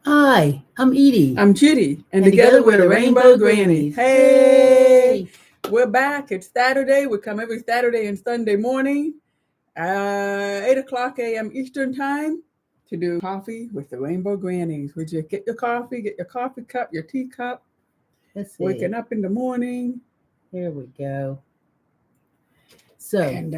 Hi, I'm Edie. I'm Judy, and together we're the Rainbow Grannies. Hey, we're back. It's Saturday. We come every Saturday and Sunday morning, 8 o'clock a.m. Eastern Time, to do coffee with the Rainbow Grannies. Would you get your coffee cup, your teacup, Let's see. waking up in the morning? Here we go. So, And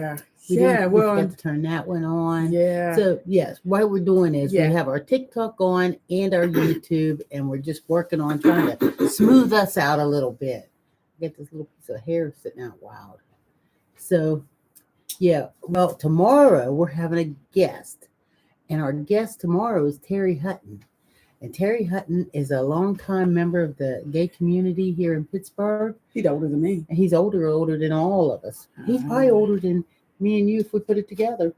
we forgot to turn that one on. Yeah. So, yes, what we're doing is we have our TikTok on and our YouTube, and we're just working on trying to smooth us out a little bit. Get this little piece of hair sitting out wild. So, yeah, well, tomorrow we're having a guest, and our guest tomorrow is Terry Hutton. And Terry Hutton is a longtime member of the gay community here in Pittsburgh. He's older than me. And he's older than all of us. He's probably older than me and you if we put it together.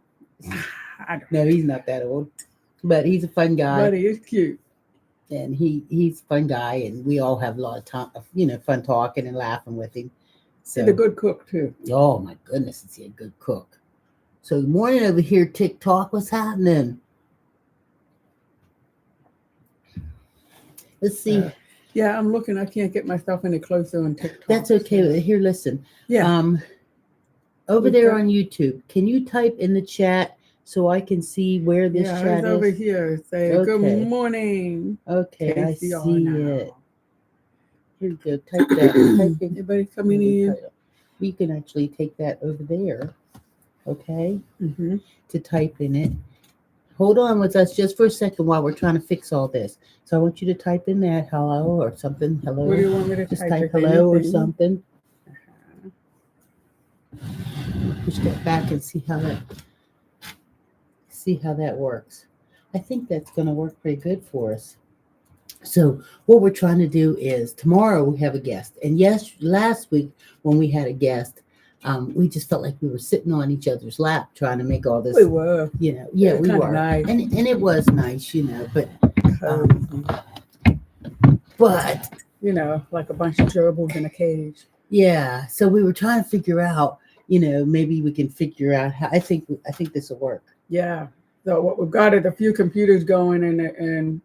No, he's not that old. But he's a fun guy. But he is cute. And he's a fun guy, and we all have a lot of time, fun talking and laughing with him. So, he's a good cook, too. Oh, my goodness, is he a good cook. So, good morning over here, TikTok. What's happening? Let's see. Yeah, I'm looking. I can't get myself any closer on TikTok. That's okay. Here, listen. Yeah. Over there on YouTube, can you type in the chat so I can see where this chat is? Over here. Say good morning. Okay, I see it. Here we go. Type that. Everybody coming in. You can actually take that over there. Okay. Mm-hmm. To type in it. Hold on with us just for a second while we're trying to fix all this. So I want you to type in that hello or something. Hello. What do you want me to just type hello or something. Push that back and see how that works. I think that's going to work pretty good for us. So what we're trying to do is tomorrow we have a guest. And yes, last week when we had a guest, we just felt like we were sitting on each other's lap trying to make all this. We were. We were. Nice. And it was nice, but like a bunch of gerbils in a cage. Yeah. So we were trying to figure out, maybe we can figure out how. I think this will work. Yeah. So what we've got is a few computers going and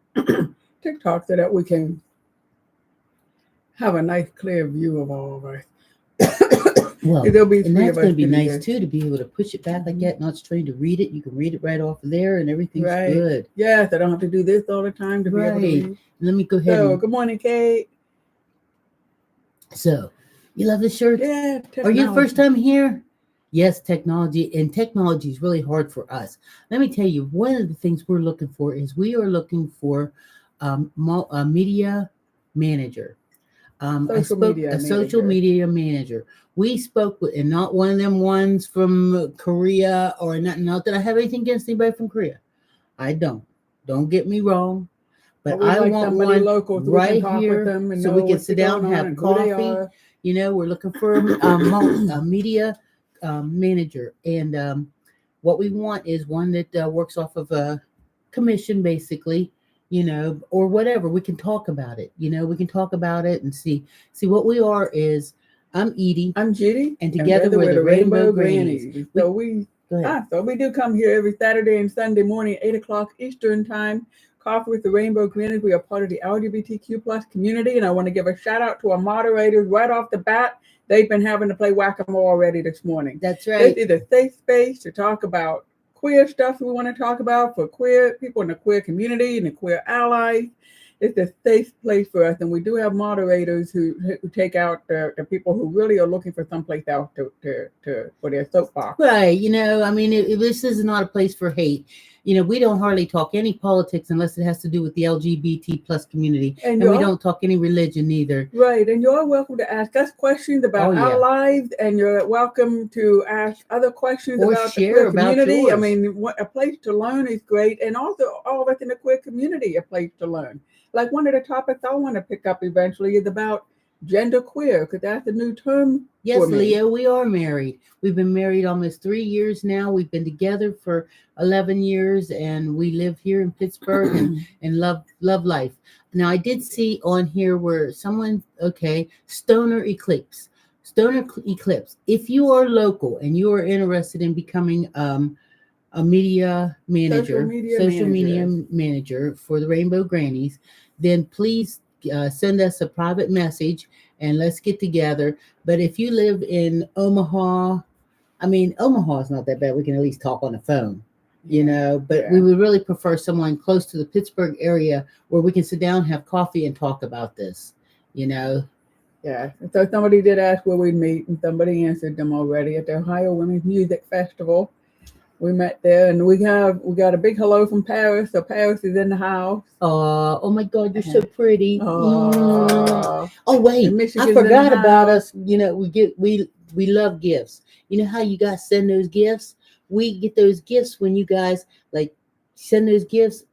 TikTok so that we can have a nice clear view of all of us. Well, and that's going to be nice too, to be able to push it back like that, not trying to read it. You can read it right off of there, and everything's good. Yes, I don't have to do this all the time to be able to read. Let me go ahead. So, good morning, Kate. So, you love this shirt? Yeah. Are you the first time here? Yes, technology, and technology is really hard for us. Let me tell you, one of the things we're looking for is we are looking for a media manager. A social media manager. We spoke with, and not one of them ones from Korea or not that I have anything against anybody from Korea. I don't. Don't get me wrong. But I want one local right here so we can sit down and have coffee. We're looking for a media manager. And what we want is one that works off of a commission, basically. Or whatever. We can talk about it. We can talk about it and see what we are is. I'm Edie. I'm Judy. And together we're the Rainbow Grannies. So we do come here every Saturday and Sunday morning, 8 o'clock Eastern Time. Coffee with the Rainbow Grannies. We are part of the LGBTQ plus community. And I want to give a shout out to our moderators right off the bat. They've been having to play whack-a-mole already this morning. That's right. This is a safe space to talk about queer stuff we want to talk about for queer people in the queer community and the queer allies. It's a safe place for us, and we do have moderators who take out the people who really are looking for someplace else for their soapbox. Right. This is not a place for hate. We don't hardly talk any politics unless it has to do with the LGBT plus community, and we don't talk any religion either. Right, and you're welcome to ask us questions about our lives, and you're welcome to ask other questions about the queer community. Yours. A place to learn is great, and also all of us in the queer community, a place to learn. Like one of the topics I want to pick up eventually is about genderqueer, because that's a new term. Yes, Leo, we are married. We've been married almost 3 years now. We've been together for 11 years, and we live here in Pittsburgh and love life. Now, I did see on here where Stoner Eclipse. If you are local and you are interested in becoming a media manager, social media manager for the Rainbow Grannies, then please send us a private message and let's get together. But if you live in Omaha, I mean, Omaha is not that bad. We can at least talk on the phone, but we would really prefer someone close to the Pittsburgh area where we can sit down, have coffee, and talk about this, Yeah, so somebody did ask where we'd meet, and somebody answered them already at the Ohio Women's Music Festival. We met there, and we got a big hello from Paris. So Paris is in the house. Oh my God, you're so pretty. Oh wait, I forgot about us. We love gifts. You know how you guys send those gifts? We get those gifts when you guys like send those gifts.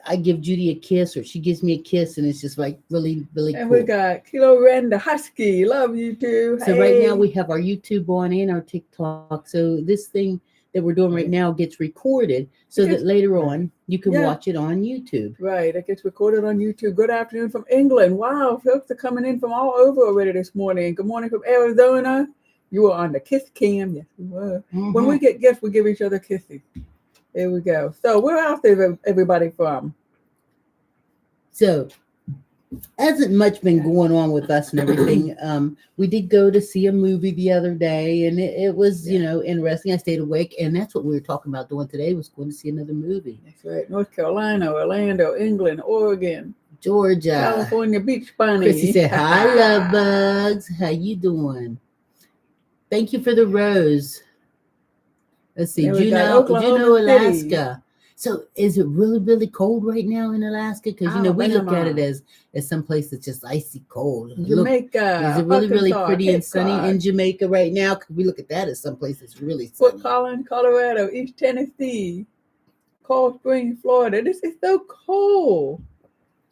I give Judy a kiss, or she gives me a kiss, and it's just like really, really and cool. And we got Kilo Ren the Husky. Love you too. So right now we have our YouTube on and our TikTok. So this thing that we're doing right now gets recorded so that later on you can watch it on YouTube. Right, it gets recorded on YouTube. Good afternoon from England. Wow, folks are coming in from all over already this morning. Good morning from Arizona. You were on the kiss cam. Yes, we were. Mm-hmm. When we get gifts, we give each other kisses. There we go. So where else is everybody from? So hasn't much been going on with us and everything. We did go to see a movie the other day, and it was, interesting. I stayed awake, and that's what we were talking about doing today, was going to see another movie. That's right. North Carolina, Orlando, England, Oregon, Georgia, California Beach Bunny. Chrissy said, "Hi, love bugs. How you doing? Thank you for the rose." Let's see, Juneau, Alaska. So is it really, really cold right now in Alaska? Because, we look at it as some place that's just icy cold. Jamaica. Is it really, really pretty and sunny in Jamaica right now? Because we look at that as some place that's really sunny. Fort Collins, Colorado, East Tennessee, Cold Springs, Florida. This is so cold.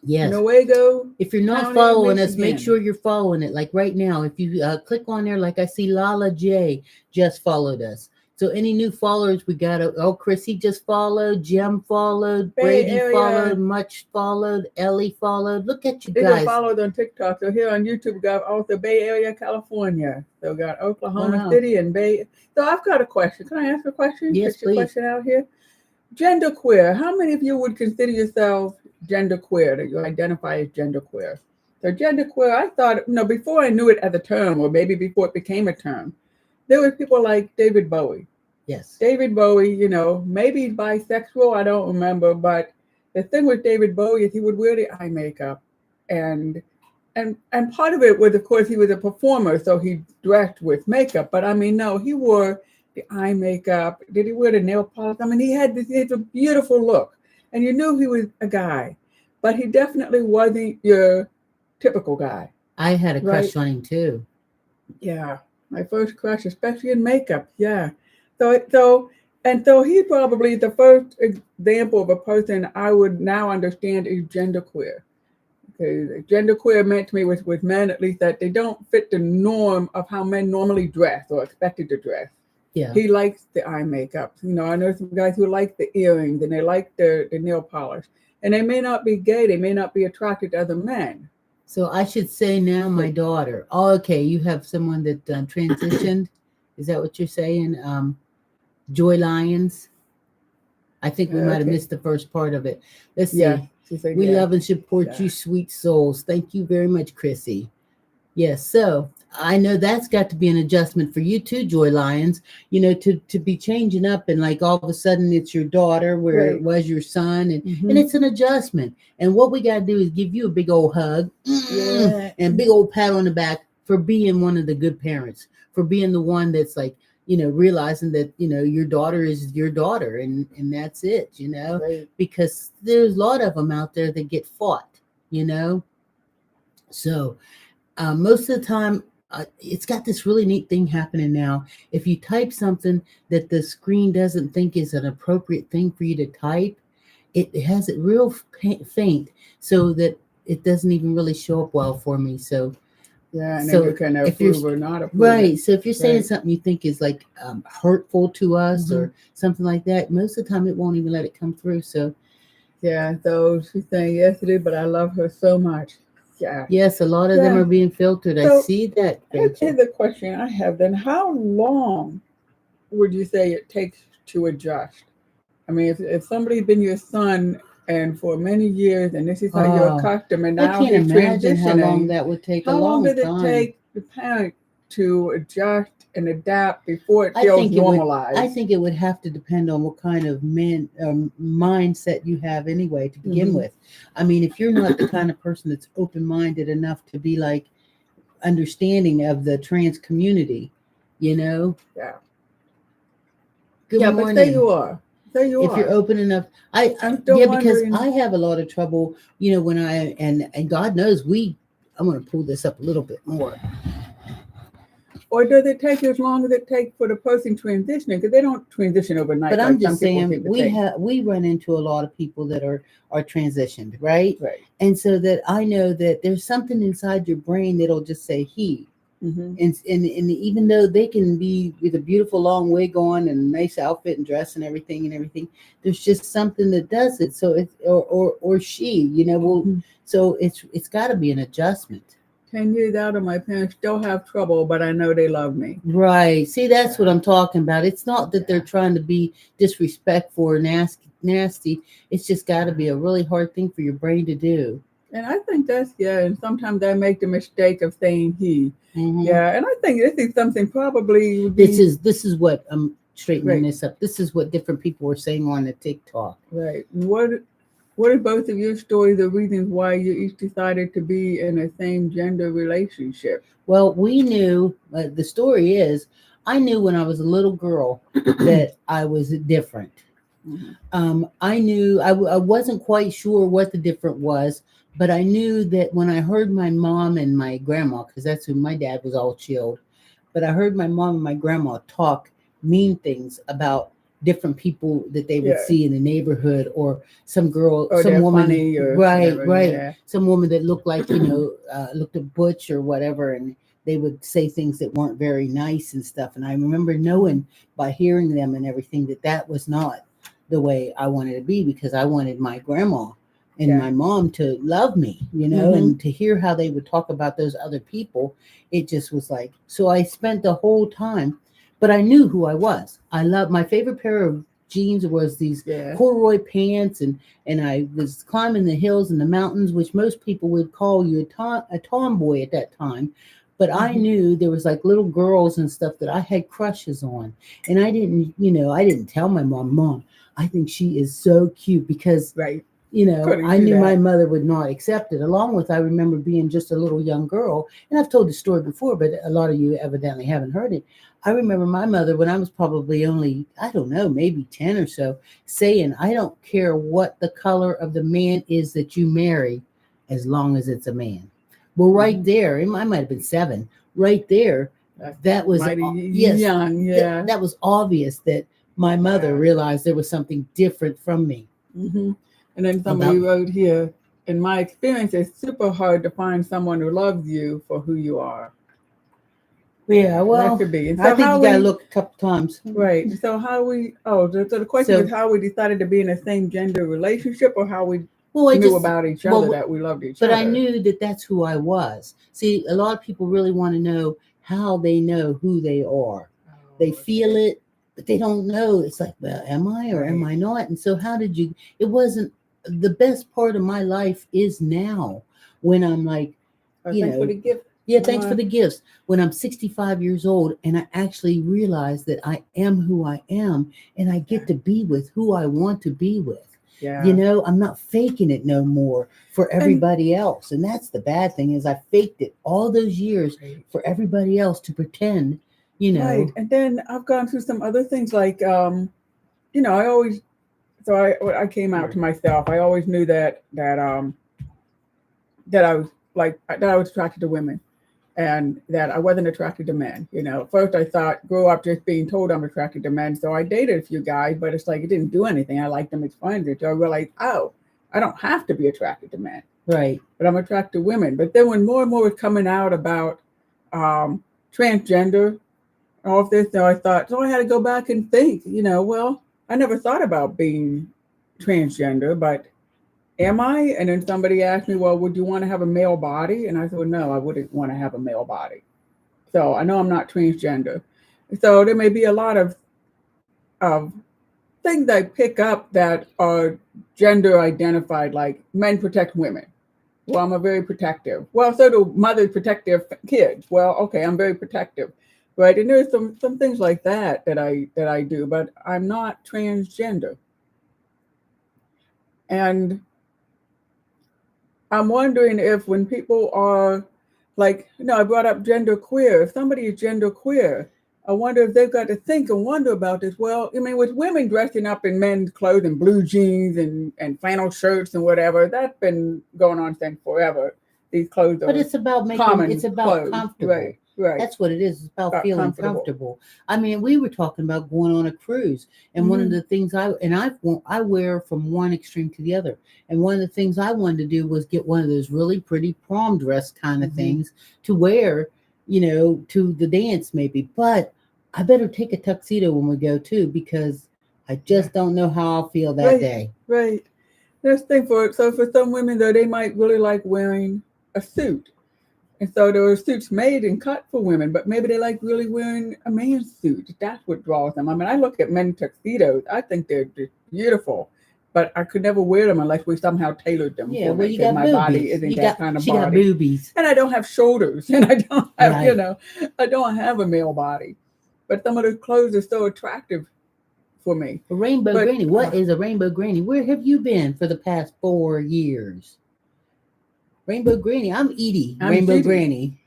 Yes. Newaygo. If you're not following us, make sure you're following it. Like right now, if you click on there, like I see Lala J just followed us. So any new followers, we got Chrissy just followed, Jem followed, Brady followed, Much followed, Ellie followed. Look at you guys. They followed on TikTok. So here on YouTube, we got also Bay Area, California. So we got Oklahoma City and Bay. So I've got a question. Can I ask a question? Yes, please. Question out here. Genderqueer. How many of you would consider yourself genderqueer, that you identify as genderqueer? So genderqueer, I thought, before I knew it as a term, or maybe before it became a term, there were people like David Bowie. Yes. David Bowie, maybe bisexual, I don't remember, but the thing with David Bowie is he would wear the eye makeup. And part of it was, of course, he was a performer, so he dressed with makeup. But no, he wore the eye makeup. Did he wear the nail polish? he had a beautiful look. And you knew he was a guy. But he definitely wasn't your typical guy. I had a crush on him too. Yeah. My first crush, especially in makeup. Yeah. So he's probably the first example of a person I would now understand is genderqueer. Okay, genderqueer meant to me with men, at least, that they don't fit the norm of how men normally dress or expected to dress. Yeah. He likes the eye makeup. I know some guys who like the earrings and they like the nail polish. And they may not be gay. They may not be attracted to other men. So I should say now my daughter. Oh, okay. You have someone that transitioned. Is that what you're saying? Joy Lyons. I think we might have missed the first part of it. Let's see. Yeah, we love and support you, sweet souls. Thank you very much, Chrissy. Yes. So I know that's got to be an adjustment for you too, Joy Lyons, to be changing up and like all of a sudden it's your daughter where it was your son and it's an adjustment. And what we got to do is give you a big old hug and big old pat on the back for being one of the good parents, for being the one that's like, realizing that, your daughter is your daughter and that's it, because there's a lot of them out there that get fought, So most of the time, it's got this really neat thing happening now. If you type something that the screen doesn't think is an appropriate thing for you to type, it has it real faint so that it doesn't even really show up well for me. So yeah, and then you can approve or not approve. Right. So if you're saying something you think is like hurtful to us or something like that, most of the time it won't even let it come through. So yeah, so she's saying yesterday, but I love her so much. Yeah. Yes, a lot of them are being filtered. I see that. Here's the question I have then. How long would you say it takes to adjust? I mean, if somebody's been your son and for many years, and this is how you're Oh, accustomed, and I now can't he's imagine how long transitioning, that would take. A how long long does it time. take the parent to adjust and adapt before it I feels think normalized? I think it would have to depend on what kind of mindset you have anyway to begin Mhm. with. I mean, if you're not the kind of person that's open-minded enough to be like understanding of the trans community, you know. Yeah. Good Yeah, but there morning. you are. There you If you're are. open enough, I'm still yeah, because wondering. I have a lot of trouble, you know, when and God knows I'm going to pull this up a little bit more. Or does it take as long as it takes for the person transitioning? Because they don't transition overnight But I'm like some just people saying think it takes. we run into a lot of people that are transitioned, right? Right. And so that I know that there's something inside your brain that'll just say he. Mm-hmm. And even though they can be with a beautiful long wig on and a nice outfit and dress and everything, there's just something that does it. So it's or she, you know, will. Mm-hmm. So it's got to be an adjustment. 10 years out, and my parents still have trouble, but I know they love me. Right. See, that's what I'm talking about. It's not that they're trying to be disrespectful or nasty. It's just got to be a really hard thing for your brain to do. And I think that's, yeah, and sometimes I make the mistake of saying he. Mm-hmm. Yeah, and I think this is something probably would This be. is what I'm straightening Right. this up. This is what different people were saying on the TikTok. Right. What are both of your stories the reasons why you each decided to be in a same gender relationship? Well, we knew, the story is, I knew when I was a little girl that I was different. Mm-hmm. I knew, I wasn't quite sure what the different was, but I knew that when I heard my mom and my grandma, because that's who my dad was all chilled, but I heard my mom and my grandma talk mean things about different people that they would see in the neighborhood, or some girl, or some woman, funny or right, whatever, right, yeah. some woman that looked like, you know, looked a butch or whatever, and they would say things that weren't very nice and stuff. And I remember knowing by hearing them and everything that was not the way I wanted to be, because I wanted my grandma and my mom to love me, you know, and to hear how they would talk about those other people. It just was like, so I spent the whole time, but I knew who I was. I love, my favorite pair of jeans was these corduroy pants, and I was climbing the hills and the mountains, which most people would call you a tomboy at that time. But I knew there was like little girls and stuff that I had crushes on. And I didn't, you know, I didn't tell my mom, I think she is so cute, because, you know, I knew my mother would not accept it. Along with, I remember being just a little young girl, and I've told the story before, but a lot of you evidently haven't heard it. I remember my mother, when I was probably only, I don't know, maybe 10 or so, saying, I don't care what the color of the man is that you marry, as long as it's a man. Well, right there, I might have been 7, right there, that was young, yeah. That was obvious that my mother realized there was something different from me. Mm-hmm. And then somebody wrote here, in my experience, it's super hard to find someone who loves you for who you are. Yeah, well, that could be. And so I think you got to look a couple times. Right. So so the question is how we decided to be in a same gender relationship, or how we knew about each other, that we loved each other. But I knew that that's who I was. See, a lot of people really want to know how they know who they are. They feel it, but they don't know. It's like, well, am I or am I not? And so how did you, it wasn't, the best part of my life is now, when I'm like, thanks for the gift. Yeah, thanks for the gifts. When I'm 65 years old and I actually realize that I am who I am, and I get to be with who I want to be with. Yeah. You know, I'm not faking it no more for everybody else. And that's the bad thing, is I faked it all those years for everybody else to pretend, you know. Right. And then I've gone through some other things like, you know, I came out to myself. I always knew that I was attracted to women, and that I wasn't attracted to men. You know, first I thought, grew up just being told I'm attracted to men. So I dated a few guys, but it's like, it didn't do anything. I liked them as friends. So I realized, oh, I don't have to be attracted to men. Right. But I'm attracted to women. But then when more and more was coming out about transgender, all of this, so I thought, so I had to go back and think, you know, well, I never thought about being transgender, but am I? And then somebody asked me, well, would you want to have a male body? And I said, well, no, I wouldn't want to have a male body. So I know I'm not transgender. So there may be a lot of things I pick up that are gender identified, like men protect women. Well, I'm a very protective. Well, so do mothers protect their kids. Well, okay, I'm very protective, right? And there's some things like that I do, but I'm not transgender. And I'm wondering if when people are like, I brought up genderqueer. If somebody is genderqueer, I wonder if they've got to think and wonder about this. Well, I mean, with women dressing up in men's clothes and blue jeans and flannel shirts and whatever, that's been going on since forever. These clothes are But it's about common comfortable. Right, right. That's what it is. It's about feeling comfortable. I mean, we were talking about going on a cruise, and one of the things I wear from one extreme to the other. And one of the things I wanted to do was get one of those really pretty prom dress kind of things to wear, to the dance maybe. But I better take a tuxedo when we go too, because I just don't know how I'll feel that day. Right. That's the thing for some women though, they might really like wearing a suit. And so there are suits made and cut for women, but maybe they like really wearing a man's suit. That's what draws them. I mean, I look at men's tuxedos. I think they're just beautiful, but I could never wear them unless we somehow tailored them for me. You got my boobies. Body isn't that kind of she body. Got boobies. And I don't have shoulders, and I don't have, I don't have a male body. But some of the clothes are so attractive for me. A rainbow granny. What is a rainbow granny? Where have you been for the past 4 years? Rainbow Granny. I'm Edie, Rainbow Granny.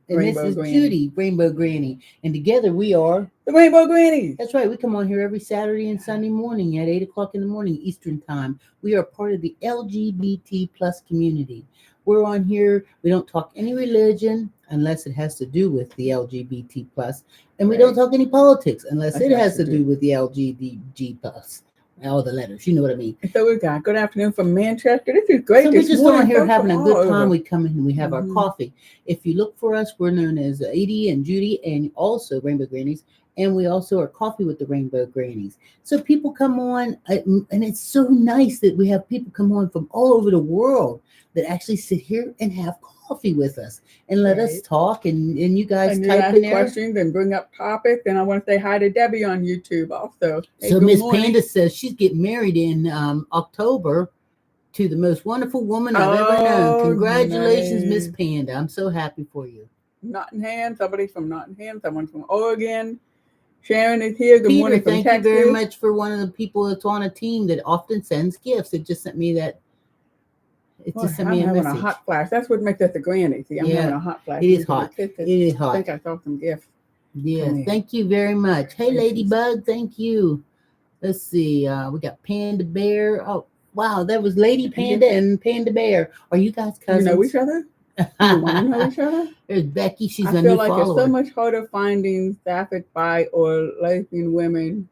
And this is Judy, Rainbow Granny. And together we are the Rainbow Grannies. That's right. We come on here every Saturday and Sunday morning at 8 o'clock in the morning Eastern time. We are part of the LGBT plus community. We're on here. We don't talk any religion unless it has to do with the LGBT plus. And we don't talk any politics unless it has to do with the LGBT plus. All the letters, you know what I mean. So we got good afternoon from Manchester. This is great. So we're just on here having a good time. Over. We come in and we have our coffee. If you look for us, we're known as Edie and Judy and also Rainbow Grannies. And we also are Coffee with the Rainbow Grannies. So people come on, and it's so nice that we have people come on from all over the world that actually sit here and have coffee with us and let us talk. And you guys type in there questions and bring up topics. And I want to say hi to Debbie on YouTube also. Hey, so Miss Panda says she's getting married in October to the most wonderful woman I've ever known. Congratulations, Miss Panda. I'm so happy for you. Nottingham, somebody from Nottingham, someone from Oregon. Sharon is here. Good morning from Texas. Thank you very much for one of the people that's on a team that often sends gifts. It just sent me that. I'm having a hot flash. That's what makes us a granny. See, I'm having a hot flash. It is hot. It is hot. I think I saw some gifts. Yeah, thank you very much. Hey, Ladybug, thank you. Let's see. We got Panda Bear. Oh, wow, that was Lady Panda and Panda Bear. Are you guys cousins? You know each other? You want to know each other? There's Becky. She's a new follower. I feel like it's so much harder finding sapphic bi or lesbian women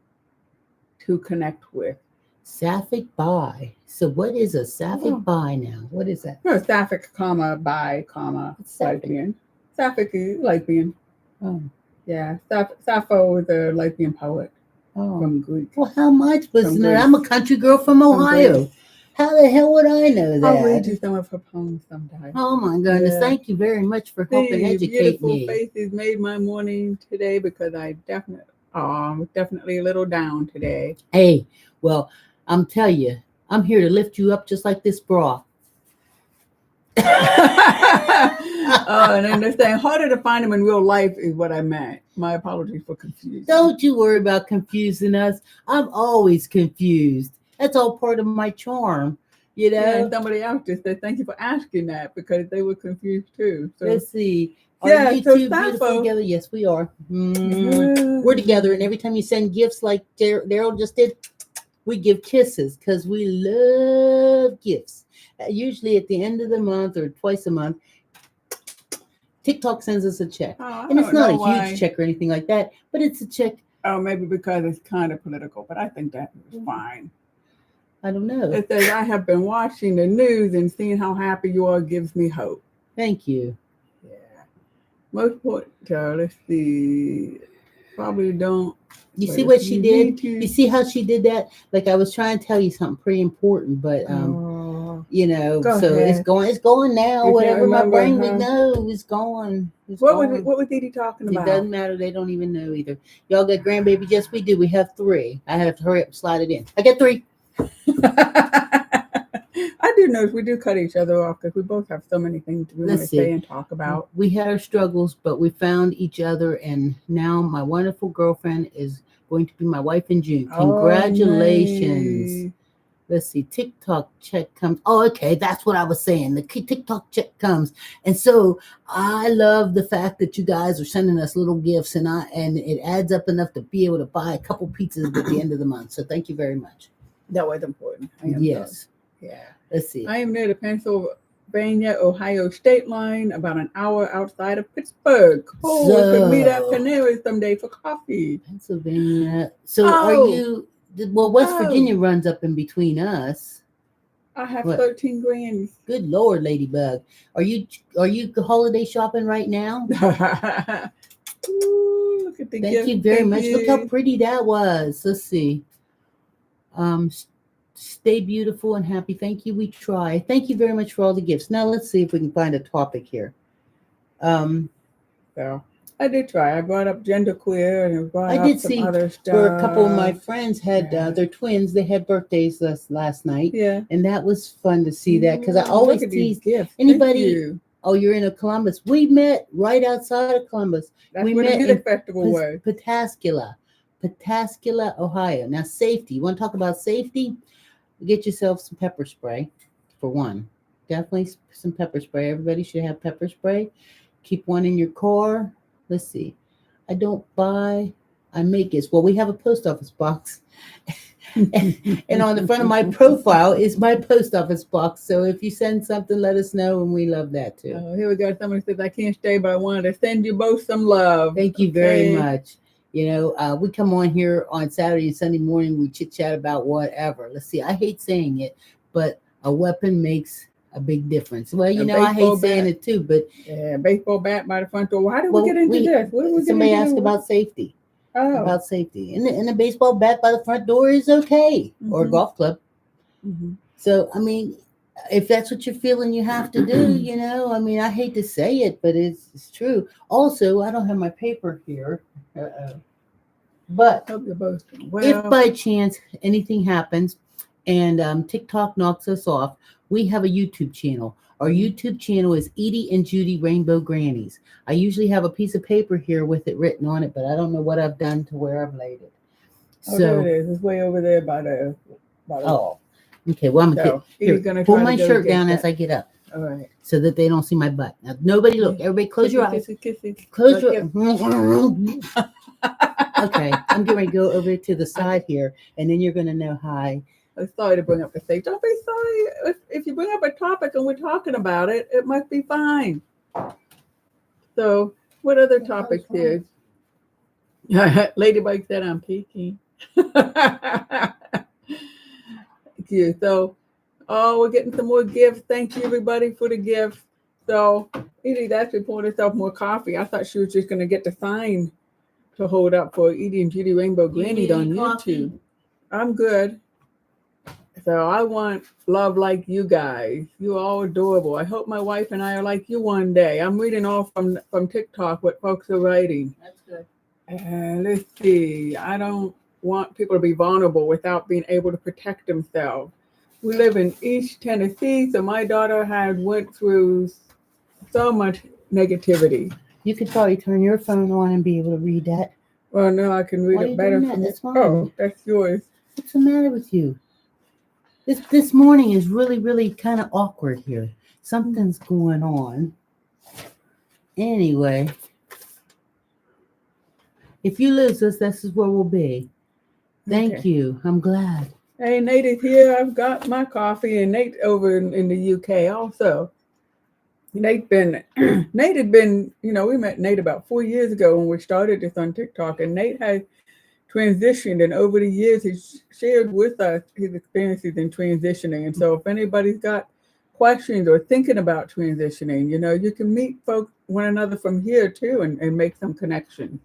to connect with. Sapphic bi. So what is a sapphic bi now? What is that? No, sapphic, bi, lesbian. Sapphic is lesbian. Oh. Yeah. Sappho is a lesbian poet from Greek. Well, how much? Listener? I'm a country girl from Ohio. How the hell would I know that? I'll read you some of her poems sometime. Oh my goodness. Yeah. Thank you very much for helping educate me. Beautiful faces made my morning today because I was definitely a little down today. Hey, well, I'm telling you, I'm here to lift you up just like this bra. And then they're saying harder to find them in real life is what I meant. My apologies for confusion. Don't you worry about confusing us. I'm always confused. That's all part of my charm, you know. Yeah, somebody else just said thank you for asking that because they were confused too. So let's see. Are you two beautiful together? Yes, we are. We're together, and every time you send gifts like Daryl just did, we give kisses because we love gifts. Usually at the end of the month or twice a month, TikTok sends us a check. And it's not a huge check or anything like that, but it's a check. Oh, maybe because it's kind of political, but I think that is fine. I don't know. It says, I have been watching the news and seeing how happy you are gives me hope. Thank you. Yeah. Most important, let's see. Probably don't. You see what she did? You see how she did that? Like I was trying to tell you something pretty important, but You know, Go so ahead. it's going now. You can't Whatever my remember, brain huh? would know, it's going. It's What going. was Dee Dee talking It about? doesn't matter. They don't even know either. Y'all got grandbabies? Yes, we do. We have 3. I have to hurry up and slide it in. I got 3. I do notice we do cut each other off because we both have so many things we want to say and talk about. We had our struggles, but we found each other, and now my wonderful girlfriend is going to be my wife in June. Congratulations. Oh, nice. Let's see, TikTok check comes. Oh, okay, that's what I was saying. The TikTok check comes, and so I love the fact that you guys are sending us little gifts, and it adds up enough to be able to buy a couple pizzas at the end of the month. So thank you very much. That was important. Yes. Yeah. Let's see. I am near the Pennsylvania-Ohio state line, about an hour outside of Pittsburgh. Oh, we could meet at Canary someday for coffee. Pennsylvania. So are you? Well, West Virginia runs up in between us. I have 13 grannies. Good Lord, Ladybug. Are you holiday shopping right now? Ooh, look at the gift. Thank you very much. Look how pretty that was. Let's see. Stay beautiful and happy. Thank you. We try. Thank you very much for all the gifts. Now let's see if we can find a topic here. So I did try. I brought up genderqueer and I brought up some other stuff. Where a couple of my friends had their twins. They had birthdays last night. Yeah, and that was fun to see that because I always tease gifts. Anybody. Oh, you're in Columbus. We met right outside of Columbus. That's where the music festival was. Pataskala, Ohio. Now, safety. You want to talk about safety? Get yourself some pepper spray, for one. Definitely some pepper spray. Everybody should have pepper spray. Keep one in your car. Let's see. I don't buy. I make gifts. Well, we have a post office box. and on the front of my profile is my post office box. So if you send something, let us know, and we love that too. Oh, here we go. Somebody says, I can't stay, but I wanted to send you both some love. Thank you very much. You know, we come on here on Saturday and Sunday morning. We chit chat about whatever. Let's see. I hate saying it, but a weapon makes a big difference. Well, you know, I hate saying it too, but baseball bat by the front door. Why did we get into this? What did we somebody asked about safety. Oh. About safety. And a baseball bat by the front door is okay, or a golf club. Mm-hmm. So, I mean, if that's what you're feeling you have to do, you know, I mean, I hate to say it, but it's true. Also, I don't have my paper here. But if by chance anything happens and TikTok knocks us off, we have a YouTube channel. Our YouTube channel is Edie and Judy Rainbow Grannies. I usually have a piece of paper here with it written on it, but I don't know what I've done to where I've laid it. So there it is. It's way over there by the wall. Okay, well, I'm gonna pull my shirt down as I get up. All right. So that they don't see my butt. Now, nobody look. Everybody close your eyes. Close your eyes. Okay, I'm getting ready to go over to the side here, and then you're going to know hi. I'm sorry to bring up the stage. Don't be sorry. If you bring up a topic and we're talking about it, it must be fine. So, what other topics here? Ladybug said I'm peeking. Thank you. So, we're getting some more gifts. Thank you, everybody, for the gifts. So, Edie's actually poured herself more coffee. I thought she was just going to get the sign to hold up for Edie and Judy Rainbow Grannies on YouTube. I'm good. So I want love like you guys. You're all adorable. I hope my wife and I are like you one day. I'm reading all from TikTok what folks are writing. That's good. Let's see. I don't want people to be vulnerable without being able to protect themselves. We live in East Tennessee, so my daughter has went through so much negativity. You could probably turn your phone on and be able to read that. Well, no, I can read it better. That's fine. Oh, that's yours. What's the matter with you? This morning is really, really kind of awkward here. Something's going on. Anyway, if you lose us, this is where we'll be. Thank you. I'm glad. Hey, Nate is here. I've got my coffee, and Nate over in the UK also. Nate had been, you know, we met Nate about 4 years ago when we started this on TikTok, and Nate has transitioned, and over the years he's shared with us his experiences in transitioning. And so if anybody's got questions or thinking about transitioning, you know, you can meet one another from here too and make some connections.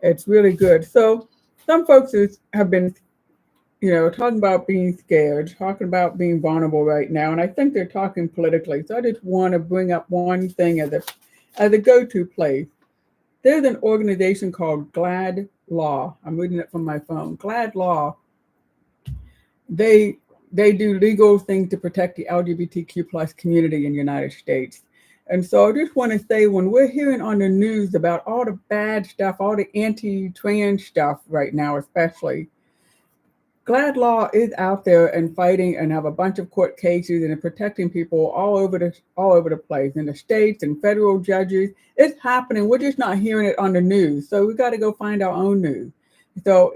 It's really good. So some folks have been talking about being scared, talking about being vulnerable right now, and I think they're talking politically. So I just want to bring up one thing as a go-to place. There's an organization called GLAD Law. I'm reading it from my phone. GLAD Law. They do legal things to protect the LGBTQ plus community in the United States. And so I just want to say, when we're hearing on the news about all the bad stuff, all the anti-trans stuff right now, especially, GLAD Law is out there and fighting and have a bunch of court cases and protecting people all over the place, in the states and federal judges. It's happening. We're just not hearing it on the news. So we got to go find our own news. So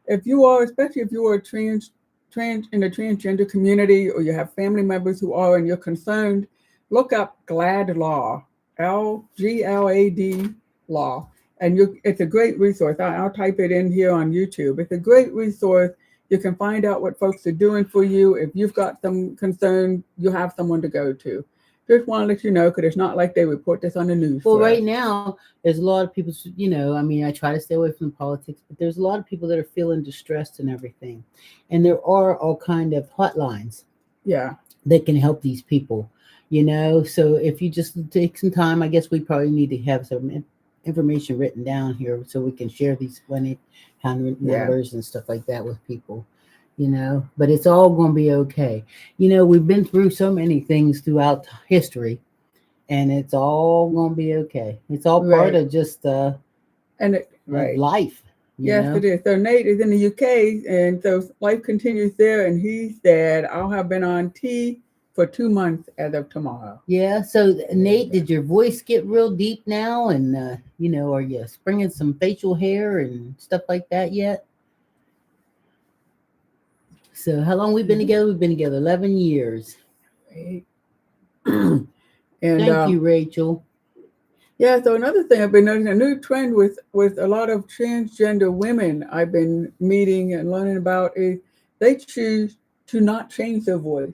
if you are, especially if you are trans in the transgender community, or you have family members who are and you're concerned, look up GLAD Law, LGLAD Law, and it's a great resource. I'll type it in here on YouTube. It's a great resource. You can find out what folks are doing for you. If you've got some concern, you have someone to go to. Just want to let you know, because it's not like they report this on the news. Well, right now, there's a lot of people, I try to stay away from politics, but there's a lot of people that are feeling distressed and everything. And there are all kind of hotlines that can help these people, So if you just take some time, I guess we probably need to have some information written down here so we can share these 1-800 numbers and stuff like that with people, but it's all going to be okay. We've been through so many things throughout history, and it's all going to be okay. It's all part of just life. Yes, it is. So Nate is in the UK, and so life continues there, and he said, I'll have been on T for 2 months as of tomorrow. Yeah. So Nate, did your voice get real deep now? And, are you springing some facial hair and stuff like that yet? So how long we've been together? We've been together 11 years. Right. And thank you, Rachel. Yeah. So another thing I've been noticing, a new trend with a lot of transgender women I've been meeting and learning about, is they choose to not change their voice.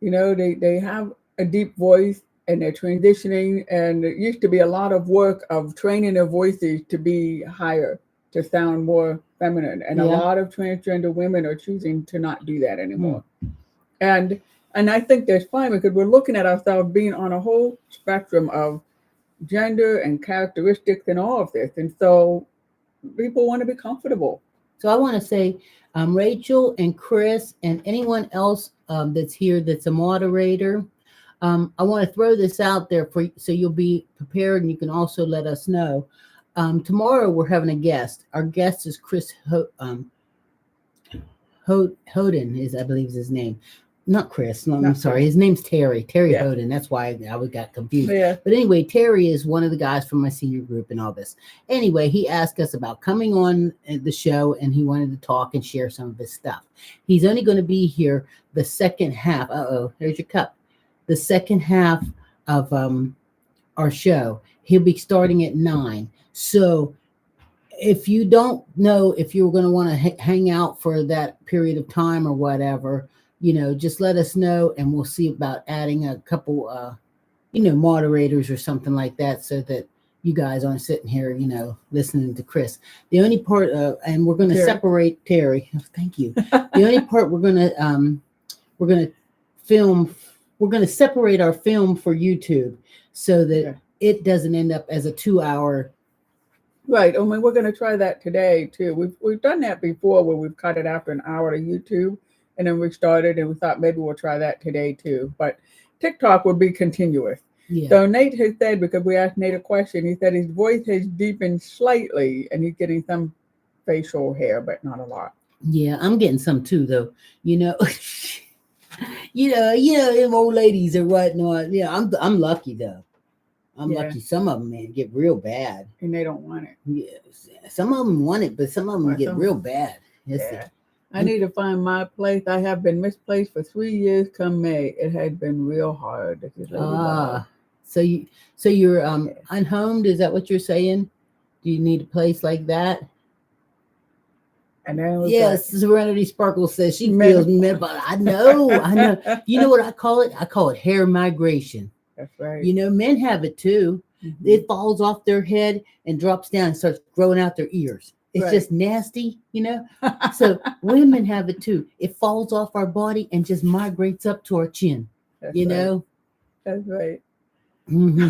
They have a deep voice and they're transitioning, and it used to be a lot of work of training their voices to be higher, to sound more feminine. And a lot of transgender women are choosing to not do that anymore. And I think that's fine, because we're looking at ourselves being on a whole spectrum of gender and characteristics and all of this. And so people want to be comfortable. So I want to say, Rachel and Chris and anyone else that's here that's a moderator, I want to throw this out there so you'll be prepared, and you can also let us know. Tomorrow we're having a guest. Our guest is Chris Hoden, I believe is his name. Not Chris. No, I'm sorry. His name's Terry. Terry Hoden. That's why I got confused. Yeah. But anyway, Terry is one of the guys from my senior group and all this. Anyway, he asked us about coming on the show, and he wanted to talk and share some of his stuff. He's only going to be here the second half. There's your cup. The second half of our show. He'll be starting at 9. So if you don't know if you're going to want to hang out for that period of time or whatever, just let us know, and we'll see about adding a couple, moderators or something like that, so that you guys aren't sitting here, listening to Chris. The only part, and we're going to separate Terry. Thank you. The only part we're going to film. We're going to separate our film for YouTube so that it doesn't end up as a 2-hour. Right. I mean, we're going to try that today too. We've done that before, where we've cut it after an hour to YouTube. And then we started, and we thought maybe we'll try that today too. But TikTok will be continuous. Yeah. So Nate has said, because we asked Nate a question, he said his voice has deepened slightly, and he's getting some facial hair, but not a lot. Yeah, I'm getting some too, though. Them old ladies or whatnot. Yeah, I'm lucky though. I'm lucky. Some of them, man, get real bad, and they don't want it. Yes, some of them want it, but some of them get real bad. Yeah. I need to find my place. I have been misplaced for 3 years. Come May, it has been real hard. So you're unhomed. Is that what you're saying? Do you need a place like that? And then yes, Serenity Sparkle says she feels mad, but I know. You know what I call it? I call it hair migration. That's right. Men have it too. Mm-hmm. It falls off their head and drops down and starts growing out their ears. It's Right. just nasty, So women have it too. It falls off our body and just migrates up to our chin, That's you right. know. That's right. hmm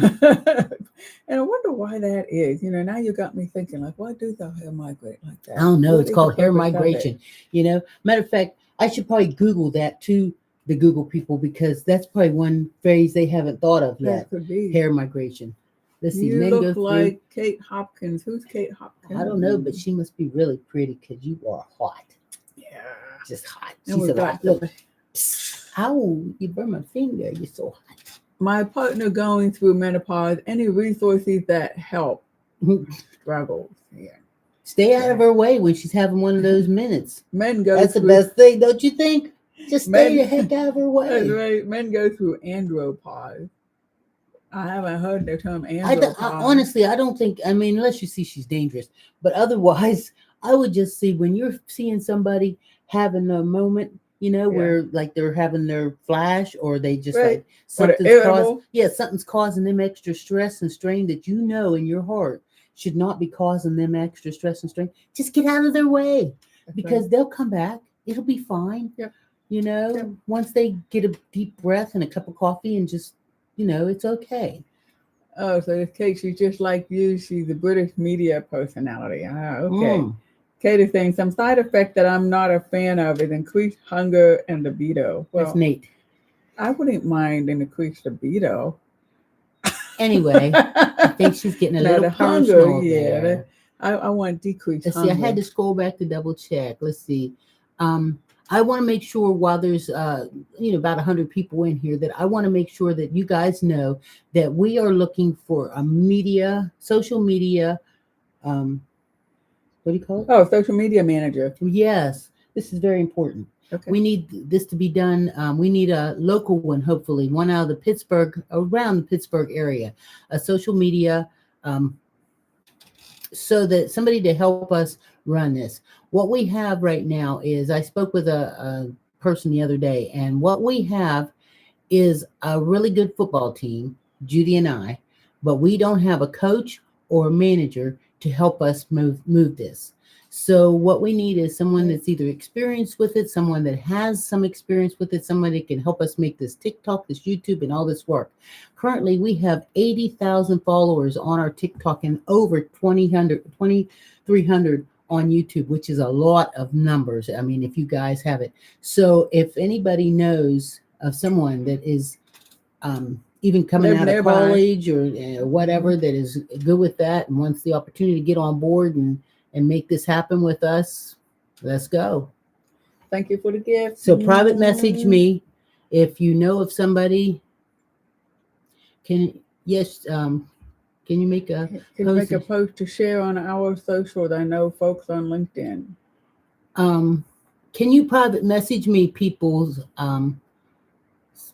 And I wonder why that is. Now you got me thinking, like, why do the hair migrate like that? I don't know. What It's is called the hair purpose of it? migration. Matter of fact, I should probably Google that to the Google people because that's probably one phrase they haven't thought of That yet. could be. Hair migration. Let's see. You Men look go through. like Kate Hopkins. Who's Kate Hopkins? I don't know, but she must be really pretty because you are hot. Yeah. Just hot. And She's we've a got hot. Look. Psst, ow, you burn my finger. You're so hot. my partner going through menopause. Any resources that help struggles. Yeah. Stay out of her way when she's having one of those minutes. Men go That's through. the best thing, don't you think? Just stay the heck out of her That's way. right. Men go through andropause. I haven't heard the term andropause. Honestly, I don't think, unless you see she's dangerous, but otherwise, I would just see when you're seeing somebody having a moment, where like they're having their flash or they just like something's causing them extra stress and strain that in your heart should not be causing them extra stress and strain. Just get out of their way because they'll come back. It'll be fine. Yep. Once they get a deep breath and a cup of coffee and just, it's okay. Oh, so this Kate, she's just like you. She's a British media personality. Okay. Kate is saying some side effect that I'm not a fan of is increased hunger and libido. Well, that's Nate. I wouldn't mind an increased libido. Anyway, I think she's getting a little personal hunger. Yeah, there. I want decreased Let's hunger. see. I had to scroll back to double check. Let's see. I want to make sure while there's about 100 people in here that I want to make sure that you guys know that we are looking for a social media, what do you call it? Oh, social media manager. Yes, this is very important. Okay. We need this to be done. We need a local one, hopefully, one out of around the Pittsburgh area, a social media, so that somebody to help us run this. What we have right now is, I spoke with a person the other day, and what we have is a really good football team, Judy and I, but we don't have a coach or a manager to help us move this. So what we need is someone that's either experienced with it, someone that has some experience with it, someone that can help us make this TikTok, this YouTube, and all this work. Currently, we have 80,000 followers on our TikTok and over 2,300 on YouTube, which is a lot of numbers. I mean, if you guys have it. So if anybody knows of someone that is even coming out of college or whatever that is good with that and wants the opportunity to get on board and make this happen with us, let's go. Thank you for the gift. So private message me if you know of somebody. Can you make a post to share on our socials? I know folks on LinkedIn. Can you private message me people's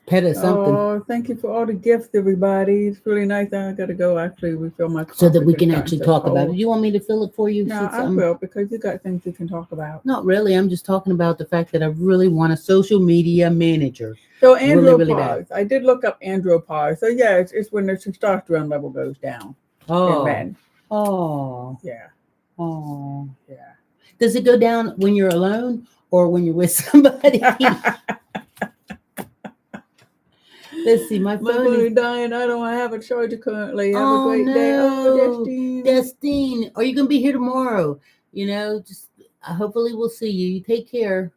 pet or something? Oh, thank you for all the gifts, everybody. It's really nice. I got to go. Actually, refill my coffee so that we can actually talk about it. Do you want me to fill it for you? No, I will, because you got things you can talk about. Not really. I'm just talking about the fact that I really want a social media manager. So andropause. I did look up andropause. So yeah, it's when the testosterone level goes down in men. Oh. Yeah. Oh. Yeah. Does it go down when you're alone or when you're with somebody? Let's see, my phone is dying. I don't have a charger currently. Have a great day. Oh, Destine. Are you going to be here tomorrow? Just hopefully we'll see you. Take care.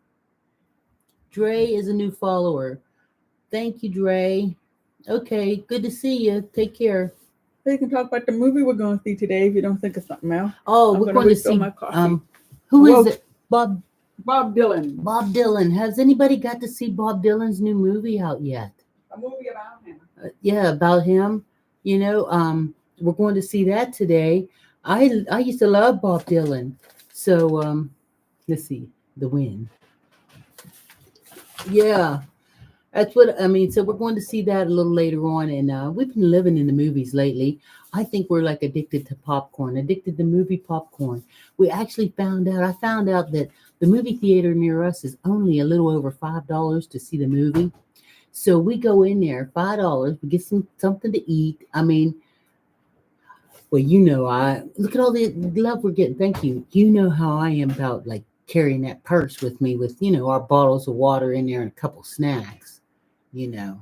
Dre is a new follower. Thank you, Dre. Okay, good to see you. Take care. So you can talk about the movie we're going to see today if you don't think of something else. Oh, we're going to see who is it? Bob Dylan. Bob Dylan. Has anybody got to see Bob Dylan's new movie out yet? A movie about him. About him. We're going to see that today. I used to love Bob Dylan. So let's see. The Wind. Yeah. That's what I mean. So we're going to see that a little later on. And we've been living in the movies lately. I think we're like addicted to popcorn, addicted to movie popcorn. I found out that the movie theater near us is only a little over $5 to see the movie. So we go in there, $5, we get something to eat. I mean, Well, I look at all the love we're getting. Thank you. You know how I am about like carrying that purse with me with, our bottles of water in there and a couple snacks, you know.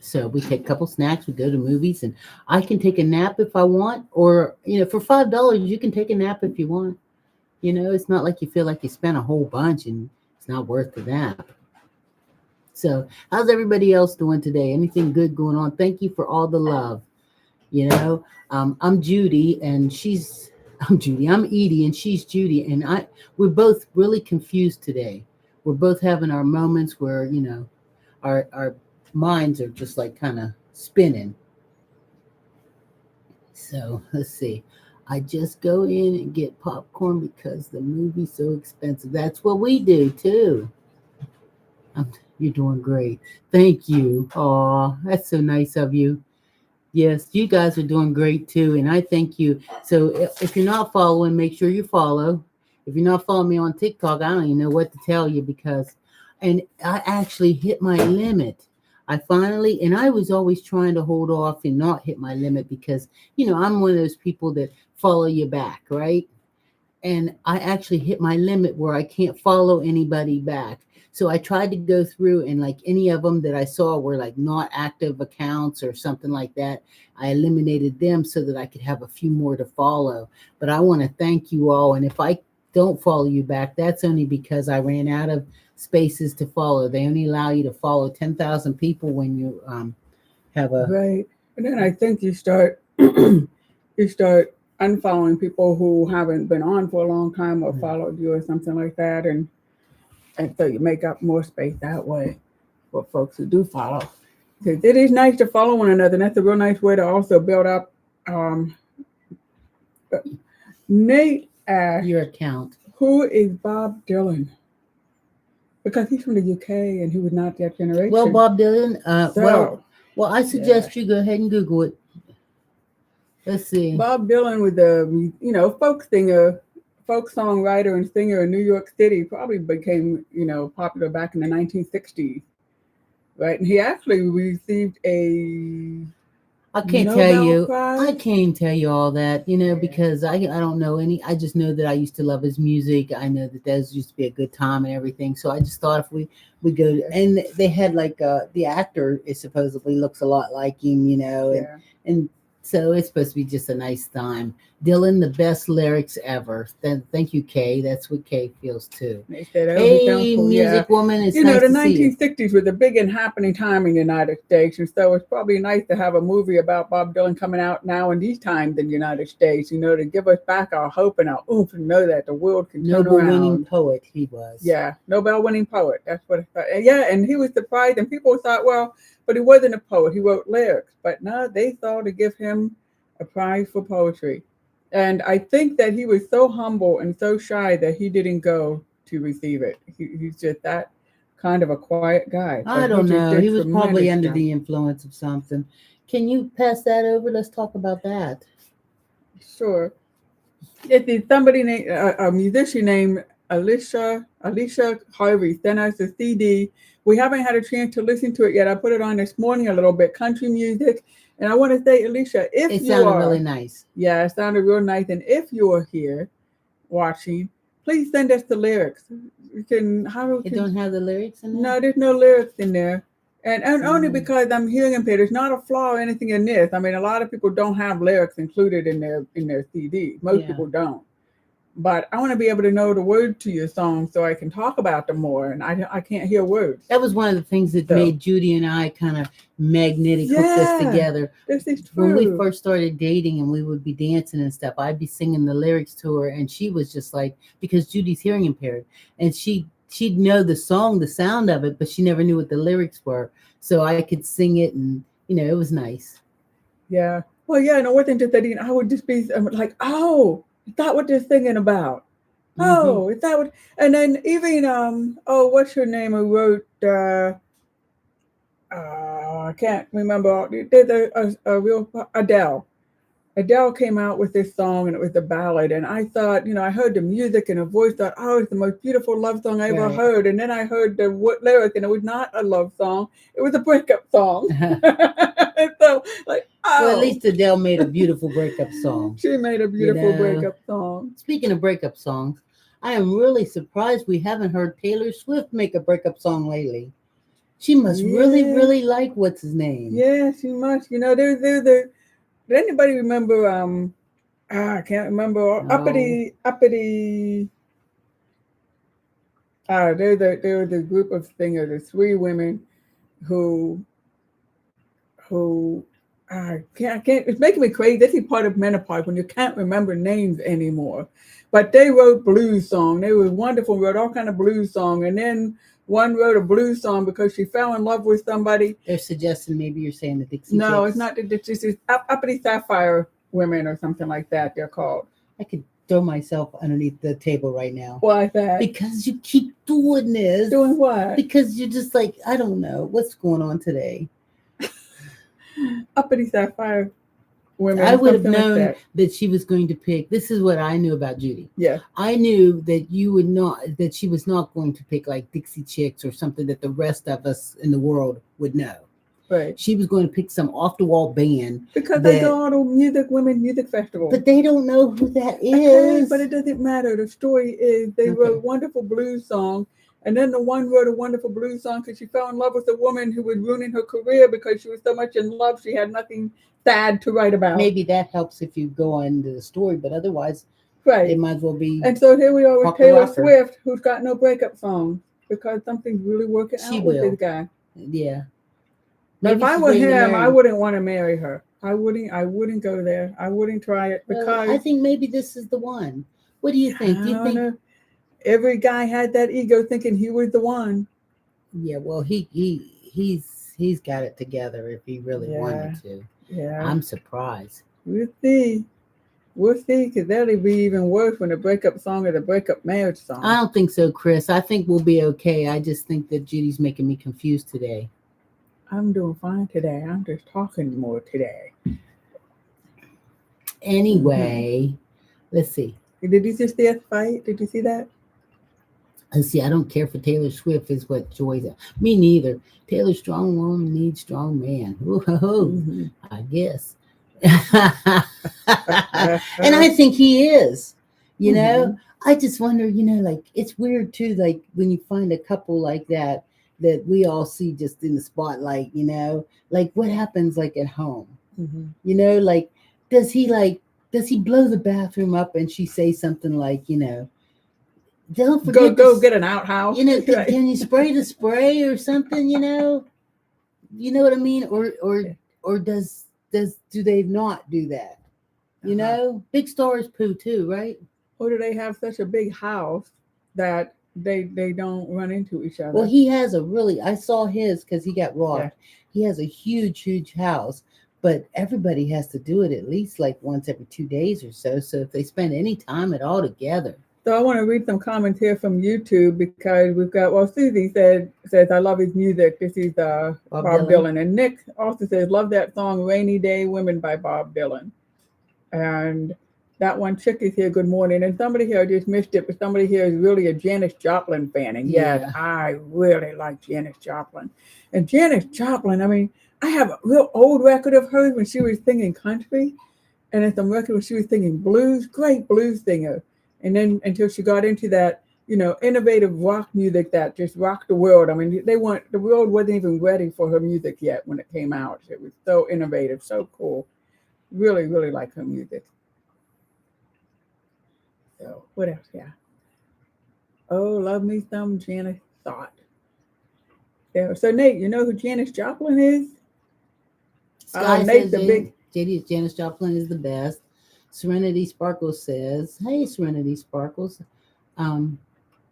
So we take a couple snacks, we go to movies, and I can take a nap if I want, or, for $5, you can take a nap if you want. It's not like you feel like you spent a whole bunch and it's not worth the nap. So, how's everybody else doing today? Anything good going on? Thank you for all the love. I'm Judy, and I'm Judy. I'm Edie, and she's Judy, and we're both really confused today. We're both having our moments where our minds are just like kind of spinning. So let's see. I just go in and get popcorn because the movie's so expensive. That's what we do too. You're doing great. Thank you. Aw, that's so nice of you. Yes, you guys are doing great too, and I thank you. So if you're not following, make sure you follow. If you're not following me on TikTok, I don't even know what to tell you and I actually hit my limit. And I was always trying to hold off and not hit my limit because, I'm one of those people that follow you back, right? And I actually hit my limit where I can't follow anybody back. So I tried to go through and like any of them that I saw were like not active accounts or something like that. I eliminated them so that I could have a few more to follow. But I want to thank you all. And if I don't follow you back, that's only because I ran out of spaces to follow. They only allow you to follow 10,000 people when you have a right. And then I think you start unfollowing people who haven't been on for a long time or followed you or something like that, and so you make up more space that way for folks who do follow. Because it is nice to follow one another, and that's a real nice way to also build up. Nate asked, your account. Who is Bob Dylan? Because he's from the UK and he was not that generation. Well, Bob Dylan. Well, I suggest you go ahead and Google it. Let's see. Bob Dylan was a folk singer, folk songwriter and singer in New York City. Probably became popular back in the 1960s, right? And he actually received a I can't tell you all that, because I don't know any. I just know that I used to love his music. I know that those used to be a good time and everything. So I just thought if we go and they had like the actor is supposedly looks a lot like him, and so it's supposed to be just a nice time. Dylan, the best lyrics ever. Thank you, Kay. That's what Kay feels too. Hey, music woman. It's nice the to see you. 1960s was a big and happening time in the United States, and so it's probably nice to have a movie about Bob Dylan coming out now in these times in the United States. To give us back our hope and our oomph, and know that the world can turn around. Nobel-winning poet he was. Yeah, Nobel-winning poet. That's what. And he was surprised, and people thought, well, but he wasn't a poet. He wrote lyrics, but no, they thought to give him a prize for poetry. And I think that he was so humble and so shy that he didn't go to receive it. He's just that kind of a quiet guy. I don't know. He was probably under the influence of something. Can you pass that over? Let's talk about that. Sure. It's somebody named a musician named Alicia Harvey sent us a CD. We haven't had a chance to listen to it yet. I put it on this morning a little bit, country music. And I want to say, Alicia, it sounded really nice. Yeah, it sounded real nice. And if you are here watching, please send us the lyrics. It don't have the lyrics in there? No, there's no lyrics in there. And only because I'm hearing impaired. There's not a flaw or anything in this. I mean, a lot of people don't have lyrics included in their CD. Most people don't. But I want to be able to know the word to your song so I can talk about them more. And I can't hear words. That was one of the things that made Judy and I kind of magnetic, hooked us together. This is true. When we first started dating and we would be dancing and stuff, I'd be singing the lyrics to her. And she was just like, because Judy's hearing impaired. And she'd know the song, the sound of it, but she never knew what the lyrics were. So I could sing it and, it was nice. Yeah. Well, yeah, and it wasn't just that I would just be like, oh, is that what they're singing about? Mm-hmm. Oh, is that what? And then even what's her name? Who wrote? I can't remember. There's a real Adele. Adele came out with this song, and it was a ballad. And I thought, I heard the music and her voice. Thought, oh, it's the most beautiful love song I ever heard. And then I heard the lyric, and it was not a love song. It was a breakup song. And so, like, Well, at Oh, least Adele made a beautiful breakup song. she made a beautiful know. breakup song. Speaking of breakup songs, I am really surprised we haven't heard Taylor Swift make a breakup song lately. She must really, Yeah. really like what's his name. Yeah, she must. You know, did anybody remember I can't remember No. uppity they're the group of singers, the three women who who I can't it's making me crazy. This is part of menopause when you can't remember names anymore. But they wrote blues song. They were wonderful, wrote all kind of blues song, and then one wrote a blues song because she fell in love with somebody. They're suggesting maybe you're saying the Dixie No, Chicks. it's not. It's just uppity sapphire women or something like that. They're called. I could throw myself underneath the table right now. Why that? Because you keep doing this. Doing what? Because you're just like, I don't know what's going on today. Uppity sapphire women. I would have something known like that she was going to pick. This is what I knew about Judy. Yeah. I knew that that she was not going to pick like Dixie Chicks or something that the rest of us in the world would know. Right. She was going to pick some off the wall band. Because they go to women music festival. But they don't know who that is. Okay, but it doesn't matter. The story is they wrote a wonderful blues song. And then the one wrote a wonderful blues song because she fell in love with a woman who was ruining her career because she was so much in love she had nothing sad to write about. Maybe that helps if you go on to the story, but otherwise, right, it might as well be. And so here we are with Rocker Taylor Rocker. Swift, who's got no breakup song because something's really working out with this guy. Yeah. But if I were him, I wouldn't want to marry her. I wouldn't go there. I wouldn't try it because I think maybe this is the one. What do you think? Do you think know. Every guy had that ego thinking he was the one? Yeah, well, he's got it together if he really wanted to. Yeah, I'm surprised. We'll see, because that'll be even worse when the breakup song is a breakup marriage song. I don't think so, Chris. I think we'll be okay. I just think that Judy's making me confused today. I'm doing fine today. I'm just talking more today. Anyway, let's see. Did you just see us fight? Did you see that? Let's see. I don't care for Taylor Swift is what Joy's at. Me neither. Taylor strong woman needs strong man. Ooh, I guess. And I think he is. You know, I just wonder, like it's weird too, like when you find a couple like that we all see just in the spotlight, like what happens like at home, like does he blow the bathroom up and she say something like, don't forget go get an outhouse, can you spray the spray or something, you know what I mean, or do they not do that, big stars poo too, right? Or do they have such a big house that they don't run into each other? Well, he has I saw his because he got robbed. Yeah. He has a huge house, but everybody has to do it at least like once every 2 days or so. So if they spend any time at all together. So I want to read some comments here from YouTube because we've got, Susie says, I love his music. This is Bob Dylan. And Nick also says, love that song, Rainy Day Women by Bob Dylan. And that one chick is here, good morning. And somebody here, I just missed it, but somebody here is really a Janis Joplin fan. And yes, I really like Janis Joplin. And Janis Joplin, I mean, I have a real old record of hers when she was singing country. And then some record when she was singing blues, great blues singer. And then until she got into that, innovative rock music that just rocked the world. I mean, the world wasn't even ready for her music yet when it came out. It was so innovative, so cool. Really, really like her music. So what else? Yeah. Oh, love me some Janis Thought. Yeah. So Nate, you know who Janis Joplin is? Nate's the big. Janis Joplin is the best. Serenity Sparkles says, "Hey, Serenity Sparkles.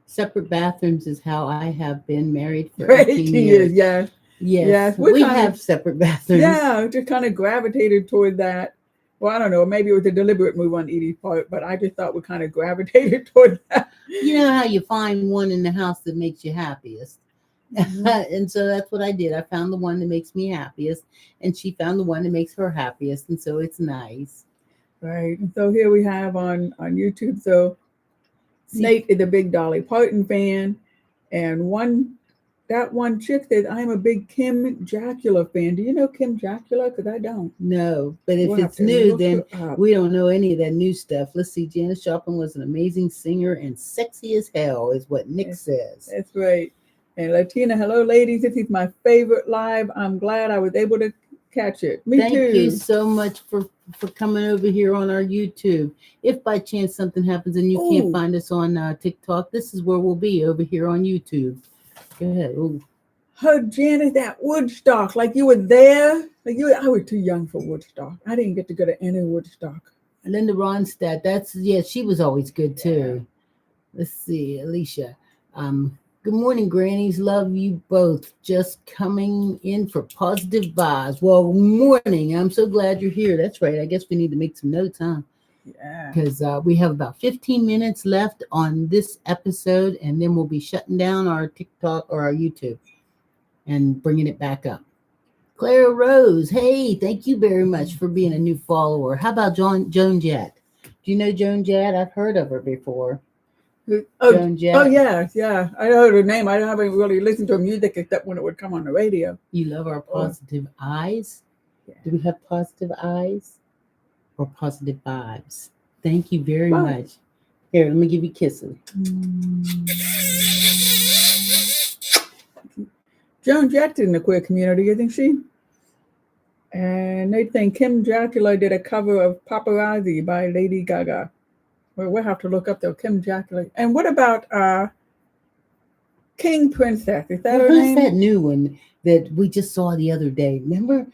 Separate bathrooms is how I have been married for 18 years. Yes. We have separate bathrooms. Yeah, just kind of gravitated toward that. Well, I don't know. Maybe it was a deliberate move on Edie's part, but I just thought we kind of gravitated toward that. You know how you find one in the house that makes you happiest. And so that's what I did. I found the one that makes me happiest, and she found the one that makes her happiest, and so it's nice. Right. And so here we have on YouTube. So Nate is a big Dolly Parton fan, and one that one chick says, I'm a big Kim Jacula fan. Do you know Kim Jacula? Because I don't. No, but if We'll have it's to new, look then her up. we don't know any of that new stuff. Let's see. Janis Joplin was an amazing singer and sexy as hell, is what Nick Yes. says. That's right. And Latina, hello, ladies. This is my favorite live. I'm glad I was able to catch it. Me Thank too. you so much for coming over here on our YouTube. If by chance something happens and you can't Ooh. find us on TikTok, this is where we'll be, over here on YouTube. Go ahead. Ooh. Her Janet at Woodstock, like you were there. I was too young for Woodstock. I didn't get to go to any Woodstock. Linda Ronstadt, she was always good too. Let's see, Alicia. Good morning, Grannies. Love you both. Just coming in for positive vibes. Well, morning. I'm so glad you're here. That's right. I guess we need to make some notes, huh? Yeah. Because we have about 15 minutes left on this episode, and then we'll be shutting down our TikTok or our YouTube and bringing it back up. Clara Rose, hey, thank you very much for being a new follower. How about Joan Jett? Do you know Joan Jett? I've heard of her before. Joan Jett. Oh, yeah. I heard her name. I haven't really listened to her music except when it would come on the radio. You love our positive eyes? Yeah. Do we have positive eyes or positive vibes? Thank you very much. Here, let me give you kisses. Joan Jett's in the queer community, isn't she? And they think Kim Jacula did a cover of Paparazzi by Lady Gaga. Well, we'll have to look up though, Kim Jacula. And what about King Princess? Is that her name? Who's that new one that we just saw the other day? Remember,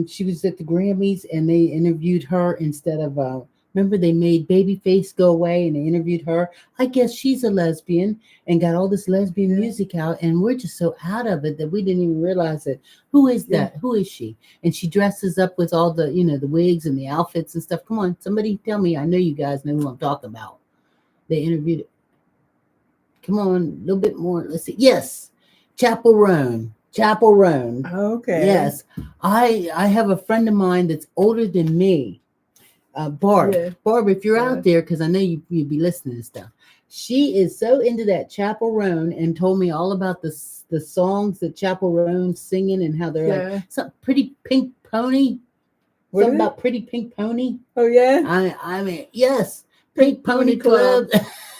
she was at the Grammys and they interviewed her instead of. Remember, they made Babyface go away and they interviewed her. I guess she's a lesbian and got all this lesbian music out, and we're just so out of it that we didn't even realize it. Who is that? Who is she? And she dresses up with all the, the wigs and the outfits and stuff. Come on, somebody tell me. I know you guys know who I'm talking about. They interviewed it. Come on, a little bit more. Let's see. Yes, Chapel Roan. Okay. Yes, I have a friend of mine that's older than me. Barb, if you're out there, because I know you'd be listening to stuff. She is so into that Chapel Roan and told me all about the songs that Chapel Roan's singing and how they're like some Pretty Pink Pony. Something about Pretty Pink Pony. Oh yeah. I mean, yes, Pink Pony Club.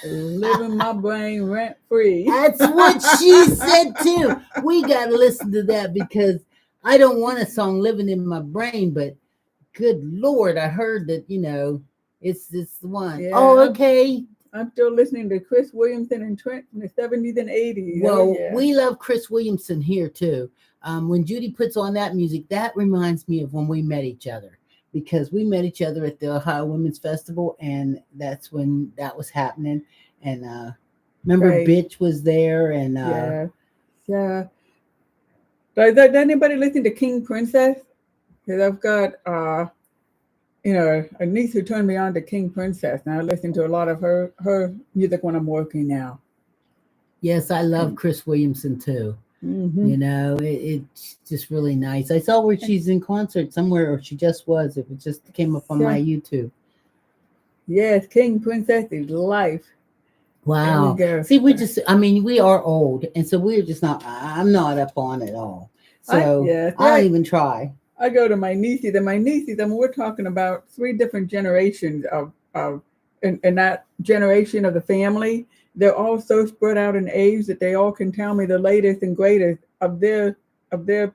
Living my brain rent free. That's what she said too. We got to listen to that because I don't want a song living in my brain, but good Lord, I heard that, it's the one. Yeah, okay. I'm still listening to Chris Williamson and Trent from the 70s and 80s. Well, we love Chris Williamson here too. When Judy puts on that music, that reminds me of when we met each other, because we met each other at the Ohio Women's Festival, and that's when that was happening. And remember, Bitch was there, and yeah. Does anybody listen to King Princess? Because I've got a niece who turned me on to King Princess, and I listen to a lot of her music when I'm working now. Yes, I love Chris Williamson too. Mm-hmm. It's just really nice. I saw where she's in concert somewhere, or she just was. It just came up on my YouTube. Yes, King Princess is life. Wow. See, we are old, and so we're just not. I'm not up on it all. So I don't even try. I go to my nieces, and we're talking about 3 different generations of in that generation of the family. They're all so spread out in age that they all can tell me the latest and greatest of their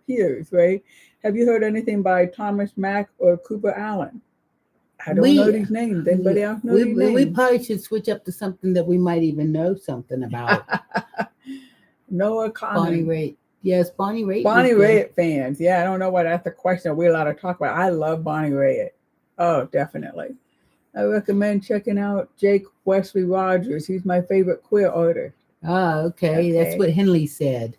peers, right? Have you heard anything by Thomas Mack or Cooper Allen? I don't know these names. Anybody else know these names? We probably should switch up to something that we might even know something about. Noah Connor. Bonnie Raitt. Yes, Bonnie Raitt. Bonnie Raitt fans. Yeah, I don't know why that's the question we're allowed to talk about. I love Bonnie Raitt. Oh, definitely. I recommend checking out Jake Wesley Rogers. He's my favorite queer artist. Oh, okay. That's what Henley said.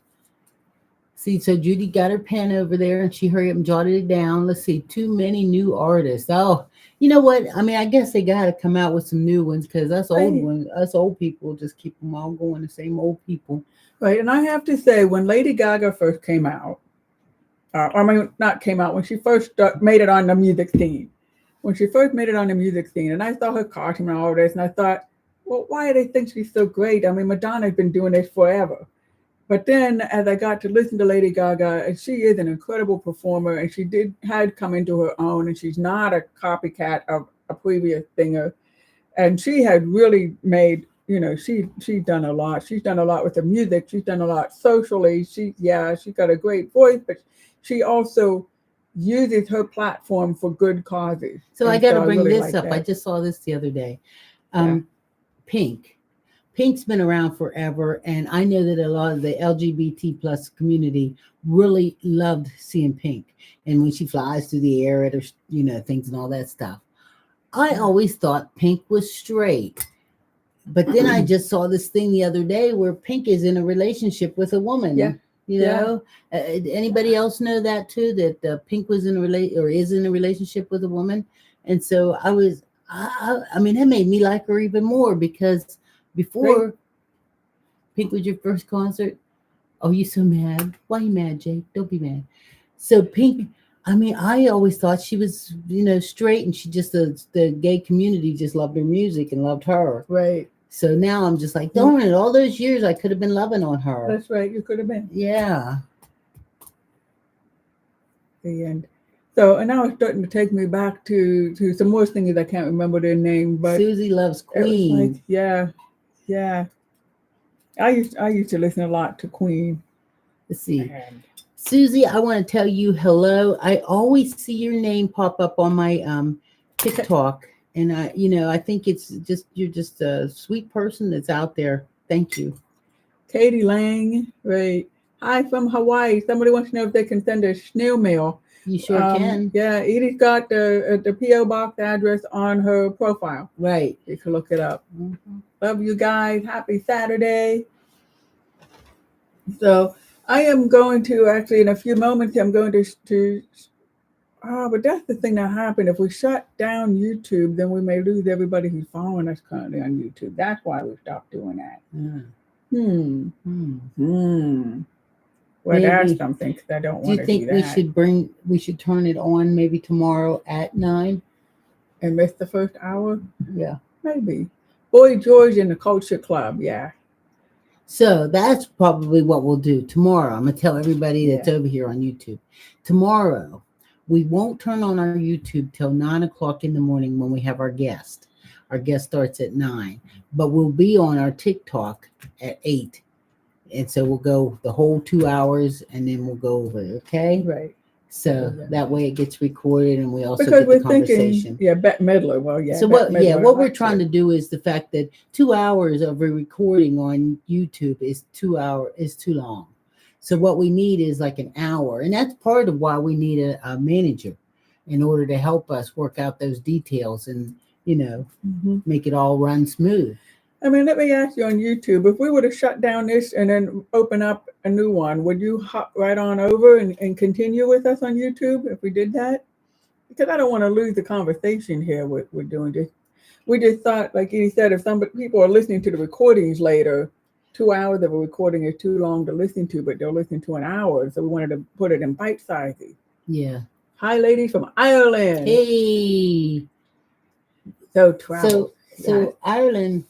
See, so Judy got her pen over there and she hurried up and jotted it down. Let's see, too many new artists. Oh, you know what? I mean, I guess they got to come out with some new ones, because us old people just keep them all going, the same old people. Right, and I have to say, when Lady Gaga first came out, when she first made it on the music scene. And I saw her costume and all this, and I thought, well, why do they think she's so great? I mean, Madonna's been doing this forever. But then as I got to listen to Lady Gaga, and she is an incredible performer, and she had come into her own, and she's not a copycat of a previous singer. And she had really made, she's done a lot. She's done a lot with the music. She's done a lot socially. She's got a great voice, but she also uses her platform for good causes. So And I got to bring really this like up. that. I just saw this the other day. Yeah. Pink. Pink's been around forever, and I know that a lot of the LGBT plus community really loved seeing Pink. And when she flies through the air at her, things and all that stuff. I always thought Pink was straight. But then I just saw this thing the other day where Pink is in a relationship with a woman. Yeah. Anybody else know that too? That Pink was is in a relationship with a woman, and so I mean, that made me like her even more because before Pink was your first concert. Oh, you so mad? Why you mad, Jake? Don't be mad. So Pink. I mean, I always thought she was, straight, and she just the gay community just loved her music and loved her. Right. So now I'm just like, darn it, all those years I could have been loving on her. That's right. You could have been. Yeah. And so, and now it's starting to take me back to some more singers. I can't remember their name, but Susie loves Queen. Like, yeah. I used to listen a lot to Queen. Let's see. Susie, I want to tell you hello. I always see your name pop up on my TikTok, and I think it's just you're just a sweet person that's out there. Thank you. Katie Lang, right? Hi from Hawaii. Somebody wants to know if they can send a snail mail. You sure can. Yeah, Edie's got the P.O. box address on her profile. Right. You can look it up. Mm-hmm. Love you guys. Happy Saturday. So I am going to actually in a few moments. I'm going to. But that's the thing that happened. If we shut down YouTube, then we may lose everybody who's following us currently on YouTube. That's why we stopped doing that. Well, that's something because I don't want to do that. Do you think we should turn it on maybe tomorrow at 9 and miss the first hour? Yeah, maybe. Boy George and the Culture Club, yeah. So that's probably what we'll do tomorrow. I'm gonna tell everybody that's over here on YouTube. Tomorrow, we won't turn on our YouTube till 9 o'clock in the morning when we have our guest. Our guest starts at 9, but we'll be on our TikTok at 8. And so we'll go the whole 2 hours and then we'll go over it, okay? Right. So that way it gets recorded and we also because get the conversation. Bette Midler. Well, yeah. So what we're trying to do is the fact that 2 hours of a recording on YouTube is too long. So what we need is like an hour. And that's part of why we need a manager in order to help us work out those details and, make it all run smooth. I mean, let me ask you on YouTube, if we were to shut down this and then open up a new one, would you hop right on over and continue with us on YouTube if we did that? Because I don't want to lose the conversation here. We're doing this. We just thought, like Edie said, if people are listening to the recordings later, 2 hours of a recording is too long to listen to, but they'll listen to an hour. So we wanted to put it in bite sizes. Yeah. Hi, ladies from Ireland. Hey. So travel. So Ireland,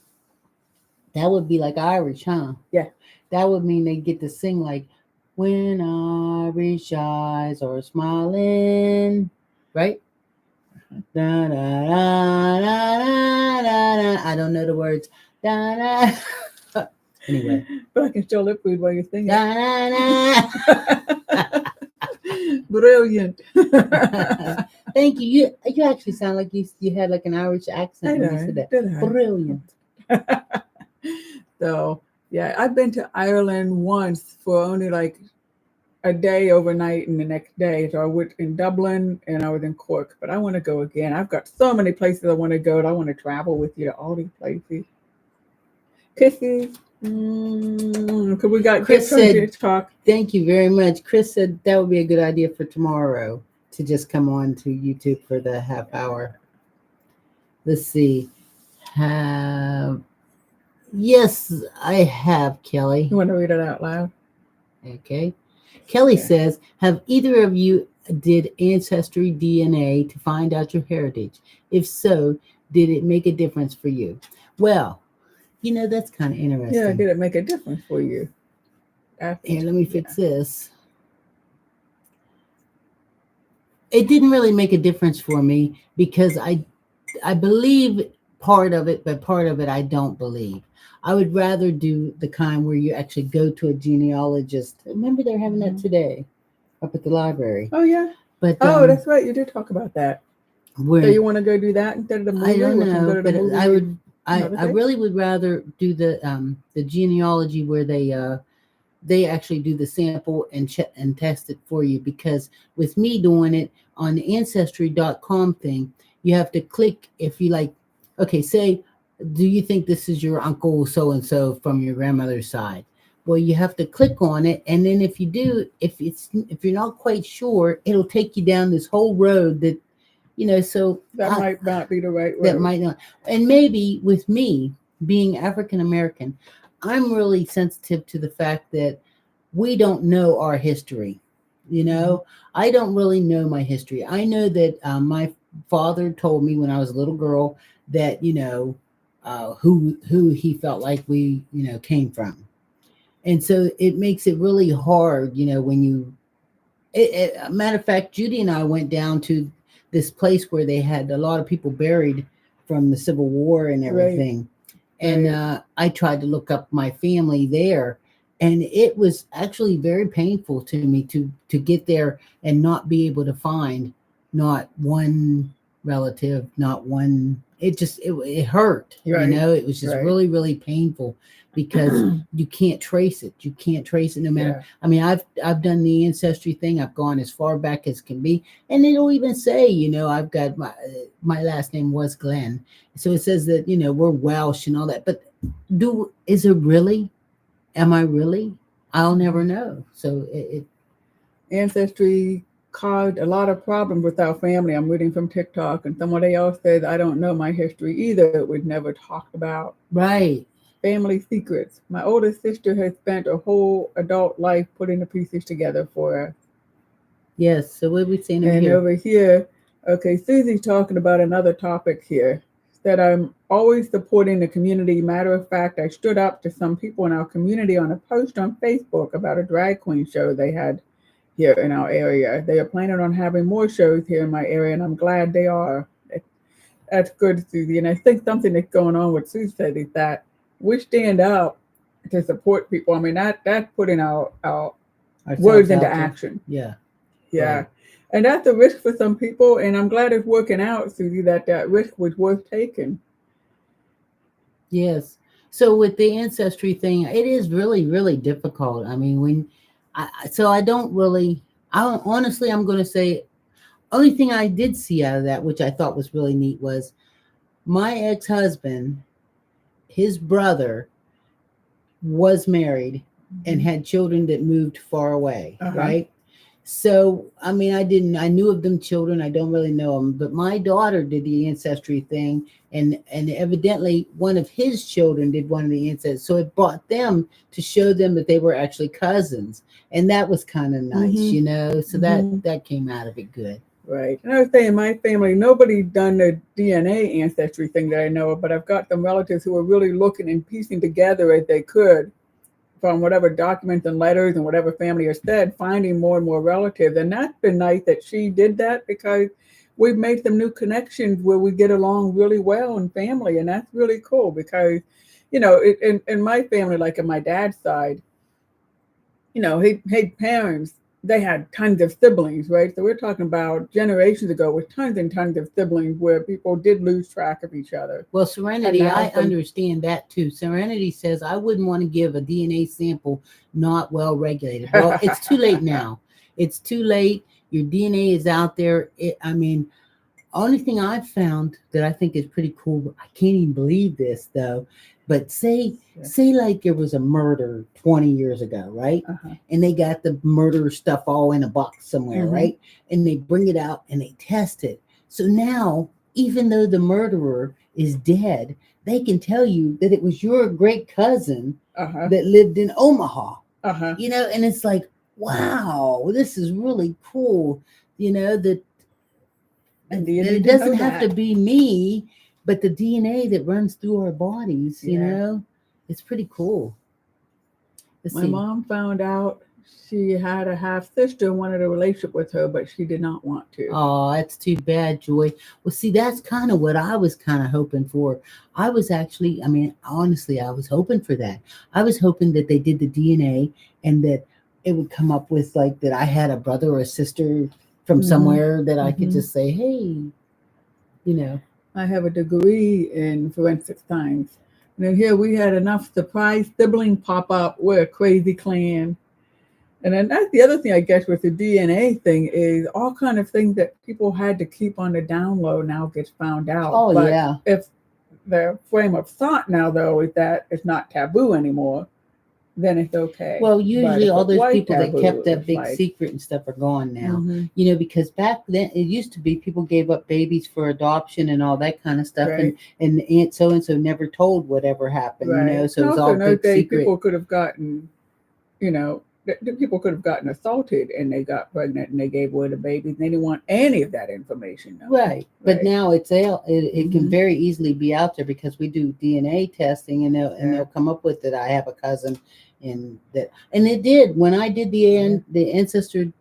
that would be like Irish, huh? Yeah. That would mean they get to sing like, when Irish eyes are smiling, right? Da, da, da, da, da, da. I don't know the words. Da, da. Anyway. But I can still lip read while you're singing. Da, da, da. Brilliant. Thank you. You actually sound like you had like an Irish accent when you said that. Brilliant. So yeah, I've been to Ireland once for only like a day overnight and the next day. So I went in Dublin and I was in Cork, but I want to go again. I've got so many places I want to go. I want to travel with you to all these places. Kisses. Because we got Chris said, talk. Thank you very much. Chris said that would be a good idea for tomorrow to just come on to YouTube for the half hour. Let's see. Yes, I have, Kelly. You want to read it out loud? Okay. Kelly says, have either of you did ancestry DNA to find out your heritage? If so, did it make a difference for you? Well, that's kind of interesting. Yeah, did it make a difference for you? Here, let me fix this. It didn't really make a difference for me because I believe part of it, but part of it I don't believe. I would rather do the kind where you actually go to a genealogist. Remember they're having that today up at the library. Oh yeah. But that's right. You did talk about that. Where, so you want to go do that instead of the movie? I don't know, but I would. I really would rather do the genealogy where they actually do the sample and check and test it for you, because with me doing it on the ancestry.com thing, you have to click if you like, okay, say, do you think this is your uncle so-and-so from your grandmother's side? Well, you have to click on it. And then if you do, if you're not quite sure, it'll take you down this whole road that, so that might not be the right road. That might not. And maybe with me being African-American, I'm really sensitive to the fact that we don't know our history. I don't really know my history. I know that my father told me when I was a little girl that, who he felt like we, came from. And so it makes it really hard, when you, matter of fact, Judy and I went down to this place where they had a lot of people buried from the Civil War and everything. Right. And I tried to look up my family there, and it was actually very painful to me to get there and not be able to find not one relative, not one. It hurt. Right. It was just really, really painful because you can't trace it. You can't trace it no matter. Yeah. I mean, I've done the ancestry thing. I've gone as far back as can be, and it'll even say, I've got my last name was Glenn, so it says that we're Welsh and all that. But is it really? Am I really? I'll never know. So ancestry caused a lot of problems with our family. I'm reading from TikTok, and somebody else says, I don't know my history either. It was never talked about. Right. Family secrets. My oldest sister has spent a whole adult life putting the pieces together for us. Yes. So what are we saying over here? Okay, Susie's talking about another topic here. That I'm always supporting the community. Matter of fact, I stood up to some people in our community on a post on Facebook about a drag queen show they had here in our area. They are planning on having more shows here in my area, and I'm glad they are. That's good, Susie. And I think something that's going on with Susie said is that we stand up to support people. I mean, that's putting our words into action. Yeah. Yeah. Right. And that's a risk for some people. And I'm glad it's working out, Susie, that risk was worth taking. Yes. So with the ancestry thing, it is really, really difficult. I mean, honestly, I'm going to say, only thing I did see out of that, which I thought was really neat, was my ex-husband, his brother was married and had children that moved far away, right? So, I mean, I knew of them children. I don't really know them, but my daughter did the ancestry thing, and evidently one of his children did one of the ancestry. So it brought them to show them that they were actually cousins. And that was kind of nice, so that came out of it good. Right. And I was saying, my family, nobody's done the DNA ancestry thing that I know of, but I've got some relatives who are really looking and piecing together as they could from whatever documents and letters and whatever family has said, finding more and more relatives. And that's been nice that she did that, because we've made some new connections where we get along really well in family. And that's really cool because, in my family, like in my dad's side, his parents, they had tons of siblings, right? So we're talking about generations ago with tons and tons of siblings where people did lose track of each other. Well, Serenity, I understand that too. Serenity says, I wouldn't want to give a DNA sample not well regulated. Well, it's too late now. It's too late. Your DNA is out there. Only thing I've found that I think is pretty cool, I can't even believe this though, but say like there was a murder 20 years ago, right? And they got the murder stuff all in a box somewhere, right? And they bring it out and they test it. So now, even though the murderer is dead, they can tell you that it was your great cousin that lived in Omaha, and it's like, wow, this is really cool, that it doesn't have to be me, but the DNA that runs through our bodies, it's pretty cool. Let's My see. mom found out she had a half sister and wanted a relationship with her, but she did not want to. Oh, that's too bad, Joy. Well, see, that's kind of what I was kind of hoping for. I was actually, I mean, honestly, I was hoping for that. I was hoping that they did the DNA and that it would come up with like that I had a brother or a sister from Mhm. somewhere that I could Mhm. just say, hey, you know. I have a degree in forensic science. And then here we had enough surprise sibling pop up. We're a crazy clan. And then that's the other thing, I guess, with the DNA thing is all kind of things that people had to keep on the down low now gets found out. Oh, But yeah. if the frame of thought now, though, is that it's not taboo anymore, then it's okay. Well, But usually if all it those was people that kept taboo, that it's big like, secret and stuff are gone now. mm-hmm, Because back then it used to be people gave up babies for adoption and all that kind of stuff, right, and Aunt so and so never told whatever happened, right. so And it was also all in those big days, secret. people could have gotten, you know, the people could have gotten assaulted and they got pregnant and they gave away the babies. They didn't want any of that information known. Right, but Right. now it can Mm-hmm. very easily be out there because we do DNA testing and Yeah. they'll come up with that I have a cousin and it did when I did the ancestor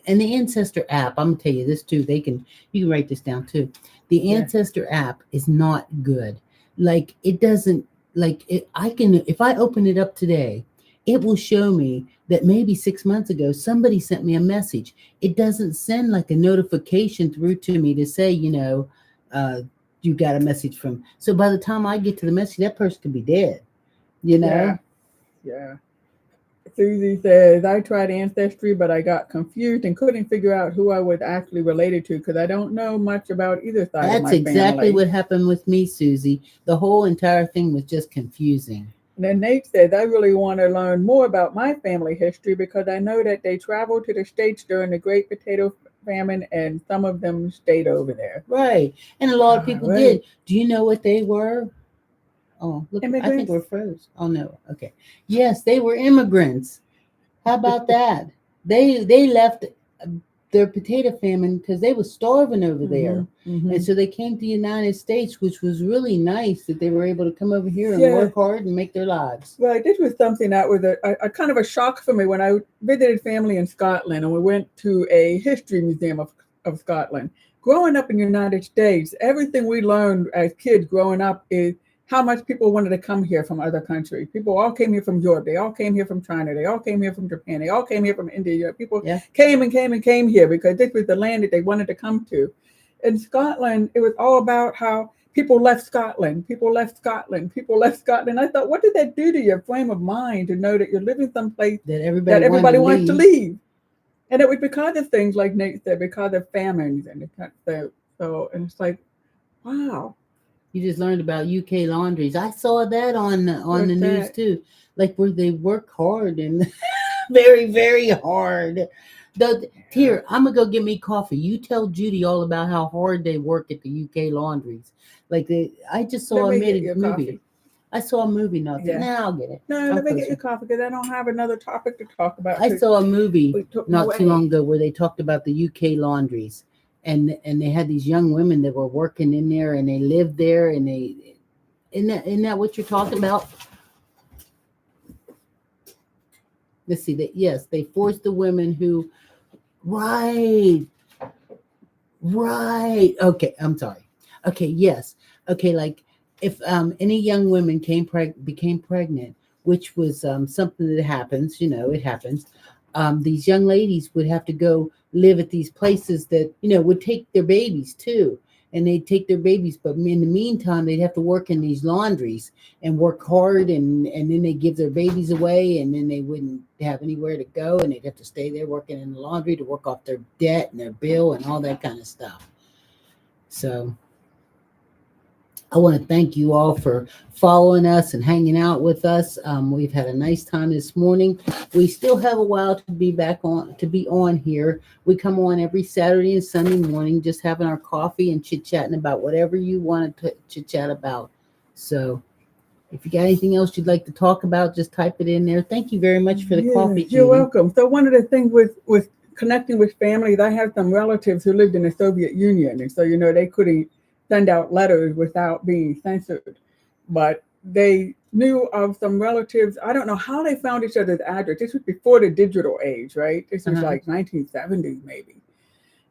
and the ancestor app. I'm gonna tell you this too. You can write this down too. The Yeah. ancestor app is not good. Like it doesn't like it. I can if I open it up today, it will show me that maybe 6 months ago somebody sent me a message. It doesn't send like a notification through to me to say, uh, you got a message from. So by the time I get to the message, that person could be dead. You Yeah. know. Yeah. Susie says, I tried Ancestry, but I got confused and couldn't figure out who I was actually related to because I don't know much about either side of That's my exactly family. what happened with me, Susie. The whole entire thing was just confusing. And then Nate says, I really want to learn more about my family history because I know that they traveled to the States during the Great Potato Famine and some of them stayed over there. Right. And a lot of All people right. did. Do you know what they were? Oh, look, I think Immigrants? we're froze. Oh no. Okay. Yes, they were immigrants. How about that? They left their potato famine because they were starving over Mm-hmm. there. Mm-hmm. And so they came to the United States, which was really nice that they were able to come over here and Yeah. work hard and make their lives. Well, this was something that was a kind of a shock for me when I visited family in Scotland and we went to a history museum of Scotland. Growing up in the United States, everything we learned as kids growing up is how much people wanted to come here from other countries. People all came here from Europe. They all came here from China. They all came here from Japan. They all came here from India. People Yeah. came and came and came here because this was the land that they wanted to come to. In Scotland, it was all about how people left Scotland, people left Scotland, people left Scotland. I thought, what did that do to your frame of mind to know that you're living someplace That that everybody wanted wants to leave? And it was because of things like Nate said, because of famines and so and it's like, wow, You just learned about UK laundries. I saw that on the what's news that? too, like where they work hard and very very hard. Yeah. Here, I'm gonna go get me coffee. You tell Judy all about how hard they work at the UK laundries. I just Let saw a me get your movie. coffee. I saw a movie not too. Yeah. Now I'll get it. No, I'll let me get post your it. coffee because I don't have another topic to talk about. I saw a movie We took them not too long away. ago where they talked about the UK laundries, and they had these young women that were working in there and they lived there and they. Isn't that what you're talking about? Let's see that. Yes, they forced the women who. Right, right. Okay, I'm sorry. Okay, yes. Okay, like if any young women became pregnant, which was something that happens, it happens. These young ladies would have to go live at these places that would take their babies too, and they'd take their babies, but in the meantime they'd have to work in these laundries and work hard, and then they give their babies away, and then they wouldn't have anywhere to go, and they'd have to stay there working in the laundry to work off their debt and their bill and all that kind of stuff. So I want to thank you all for following us and hanging out with us. We've had a nice time this morning. We still have a while to be on here. We come on every Saturday and Sunday morning, just having our coffee and chit chatting about whatever you want to chit chat about. So if you got anything else you'd like to talk about, just type it in there. Thank you very much for the Yeah, coffee, you're Judy. welcome. So one of the things with connecting with families, I have some relatives who lived in the Soviet Union, and so they couldn't send out letters without being censored, but they knew of some relatives. I don't know how they found each other's address. This was before the digital age, right? This was like 1970s, maybe.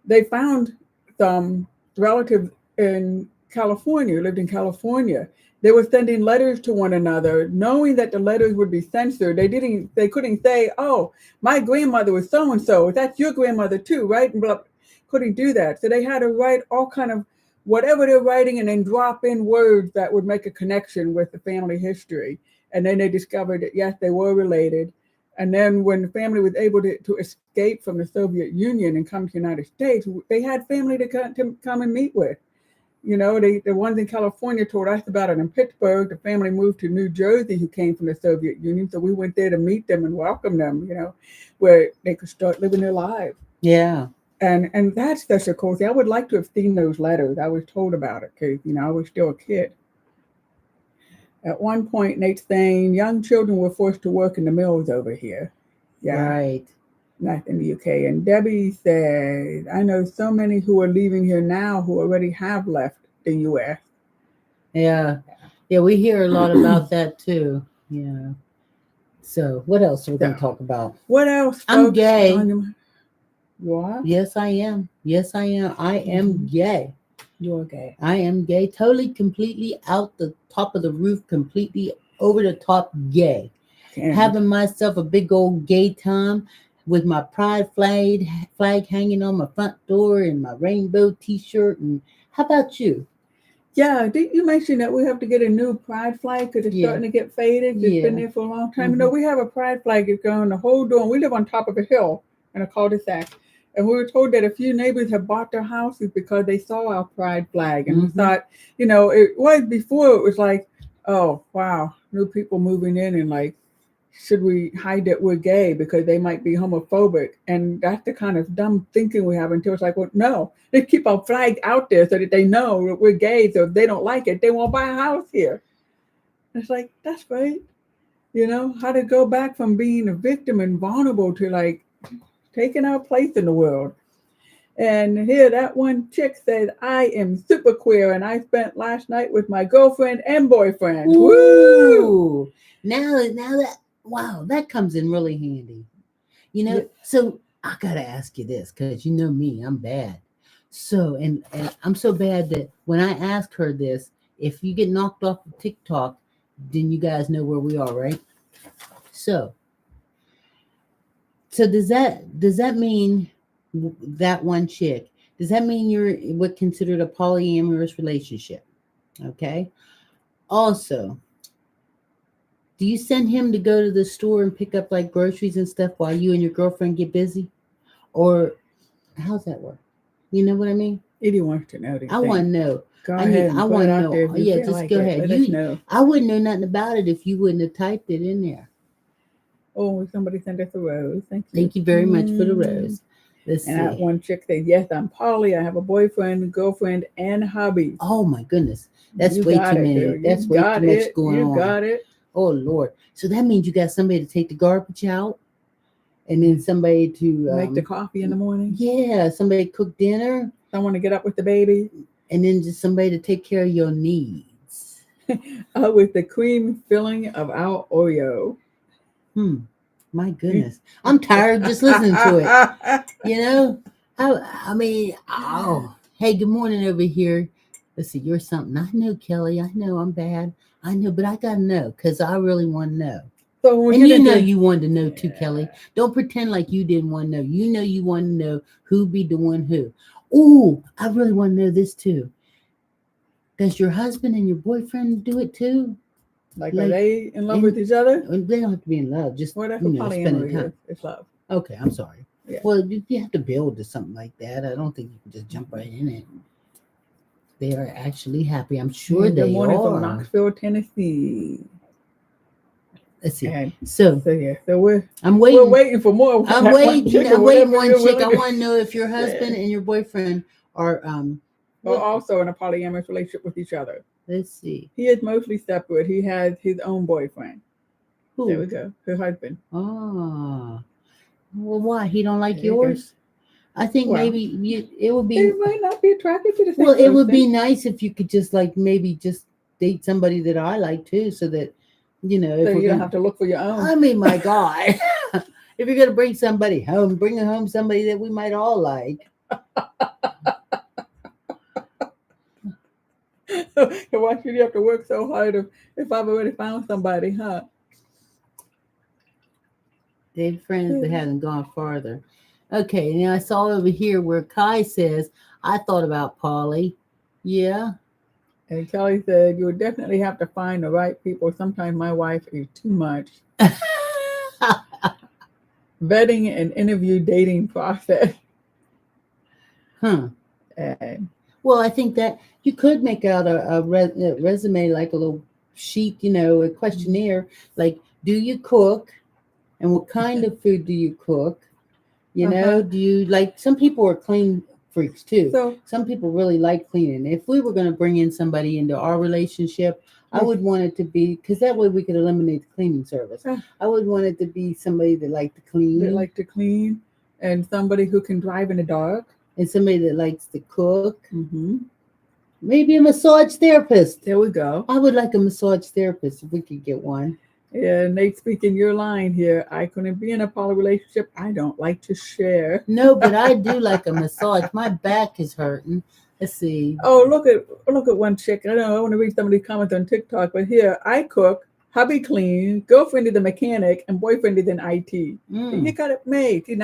They found some relatives in California, lived in California. They were sending letters to one another, knowing that the letters would be censored. They couldn't say, "Oh, my grandmother was so and so. That's your grandmother too, right?" And blah, couldn't do that. So they had to write all kind of whatever they're writing, and then drop in words that would make a connection with the family history. And then they discovered that yes, they were related. And then when the family was able to escape from the Soviet Union and come to the United States, they had family to come and meet with. You know, the ones in California told us about it in Pittsburgh. The family moved to New Jersey who came from the Soviet Union. So we went there to meet them and welcome them, you know, where they could start living their lives. Yeah. And that's such a cool thing. I would like to have seen those letters. I was told about it because, you know, I was still a kid. At one point, Nate's saying young children were forced to work in the mills over here. Yeah. Right. Not in the UK. And Debbie said, I know so many who are leaving here now who already have left the US. Yeah. Yeah, we hear a lot about that too. Yeah. So what else are we going to talk about? What else? I'm gay. You are? Yes, I am. Yes, I am. I am gay. You're gay. I am gay. Totally, completely out the top of the roof, completely over the top gay. Having myself a big old gay time with my pride flag hanging on my front door and my rainbow t-shirt. And how about you? Yeah, didn't you mention that we have to get a new pride flag because it's starting to get faded? It's been there for a long time. You know, we have a pride flag that's going the whole door. And we live on top of a hill in a cul-de-sac. And we were told that a few neighbors have bought their houses because they saw our pride flag. And we thought, you know, it was before it was like, oh, wow, new people moving in and like, should we hide that we're gay because they might be homophobic? And that's the kind of dumb thinking we have until it's like, well, no, let's keep our flag out there so that they know that we're gay. So if they don't like it, they won't buy a house here. And it's like, that's great. You know, how to go back from being a victim and vulnerable to like taking our place in the world. And here that one chick said, I am super queer and I spent last night with my girlfriend and boyfriend. Woo! Now that, wow, that comes in really handy. You know, so I got to ask you this because you know me, I'm bad. So, and I'm so bad that when I ask her this, if you get knocked off of TikTok, then you guys know where we are, right? So does that mean that one chick, does that mean you're what considered a polyamorous relationship? Okay. Also, do you send him to go to the store and pick up like groceries and stuff while you and your girlfriend get busy? Or how's that work? You know what I mean? Edie wants to know. I want to know. Go ahead. I want to know. Yeah, just like go ahead. Know. I wouldn't know nothing about it if you wouldn't have typed it in there. Oh, somebody sent us a rose. Thank you. Thank you very much for the rose. Let's and see. That one chick said, yes, I'm poly. I have a boyfriend, girlfriend, and hubby. Oh, my goodness. That's way too many. That's way too much going on. You got it. Oh, Lord. So that means you got somebody to take the garbage out and then somebody to make the coffee in the morning. Yeah. Somebody cook dinner. Someone to get up with the baby. And then just somebody to take care of your needs. With the cream filling of our Oreo. My goodness. I'm tired of just listening to it. You know? I mean, hey, good morning over here. Let's see, you're something. I know, Kelly. I know I'm bad. I know, but I got to know because I really want to know. So and you know you wanted to know too, Kelly. Don't pretend like you didn't want to know. You know you want to know who be doing who. Oh, I really want to know this too. Does your husband and your boyfriend do it too? Like are they in love with each other? They don't have to be in love. Just spending time. It's love. Okay, I'm sorry. Yeah. Well, you have to build to something like that. I don't think you can just jump right in it. They are actually happy. I'm sure they are. Good morning from Knoxville, Tennessee. Let's see. Okay. So I'm waiting. We're waiting for more. I'm waiting one chick. I want to know if your husband and your boyfriend are also in a polyamorous relationship with each other. Let's see. He is mostly separate. He has his own boyfriend. Who? There we go. Her husband. Ah. Well, why? He don't like yours? I think maybe it would be. He might not be attracted to the same Well, it would be nice if you could just like maybe just date somebody that I like too, so that You know, So you don't have to look for your own. I mean, my God, if you're gonna bring somebody home, bring home somebody that we might all like. Why should you have to work so hard if I've already found somebody, huh? They're friends that haven't gone farther. Okay, now I saw over here where Kai says, I thought about poly. Yeah. And Kelly said, you would definitely have to find the right people. Sometimes my wife is too much. Vetting and interview dating process. Huh. And Well, I think that you could make out a resume, like a little sheet, you know, a questionnaire, like, do you cook? And what kind of food do you cook? You know, do you like, some people are clean freaks too. So some people really like cleaning. If we were going to bring in somebody into our relationship, I would want it to be, because that way we could eliminate the cleaning service. I would want it to be somebody that liked to clean. That like to clean, and somebody who can drive in the dark. And somebody that likes to cook. Mm-hmm. Maybe a massage therapist. There we go. I would like a massage therapist if we could get one. Yeah, Nate speaking your line here. I couldn't be in a poly relationship. I don't like to share. No, but I do like a massage. My back is hurting. Let's see. Oh, look at one chick. I don't know. I want to read some of these comments on TikTok, but here, I cook, hubby clean, girlfriend is a mechanic, and boyfriend is in IT. You got it made. See,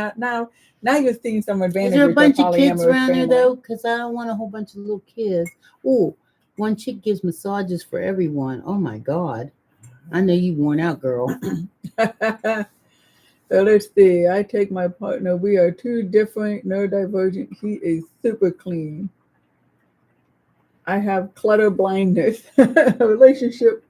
now you're seeing some advantage. Is there a bunch of kids around there though? Because I don't want a whole bunch of little kids. Oh, one chick gives massages for everyone. Oh my God. I know you worn out, girl. So let's see. I take my partner. We are two different, neurodivergent. He is super clean. I have clutter blindness. Relationship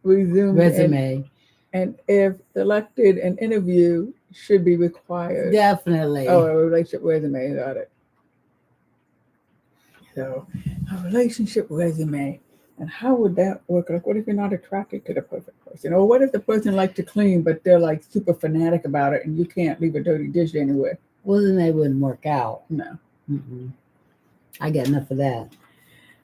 resumed. Resume. And if selected, an interview should be required. Definitely. Oh, a relationship resume. Got it. So, a relationship resume. And how would that work? Like, what if you're not attracted to the perfect person? Or what if the person likes to clean, but they're like super fanatic about it and you can't leave a dirty dish anywhere? Well, then they wouldn't work out. No. Mm-mm. I got enough of that.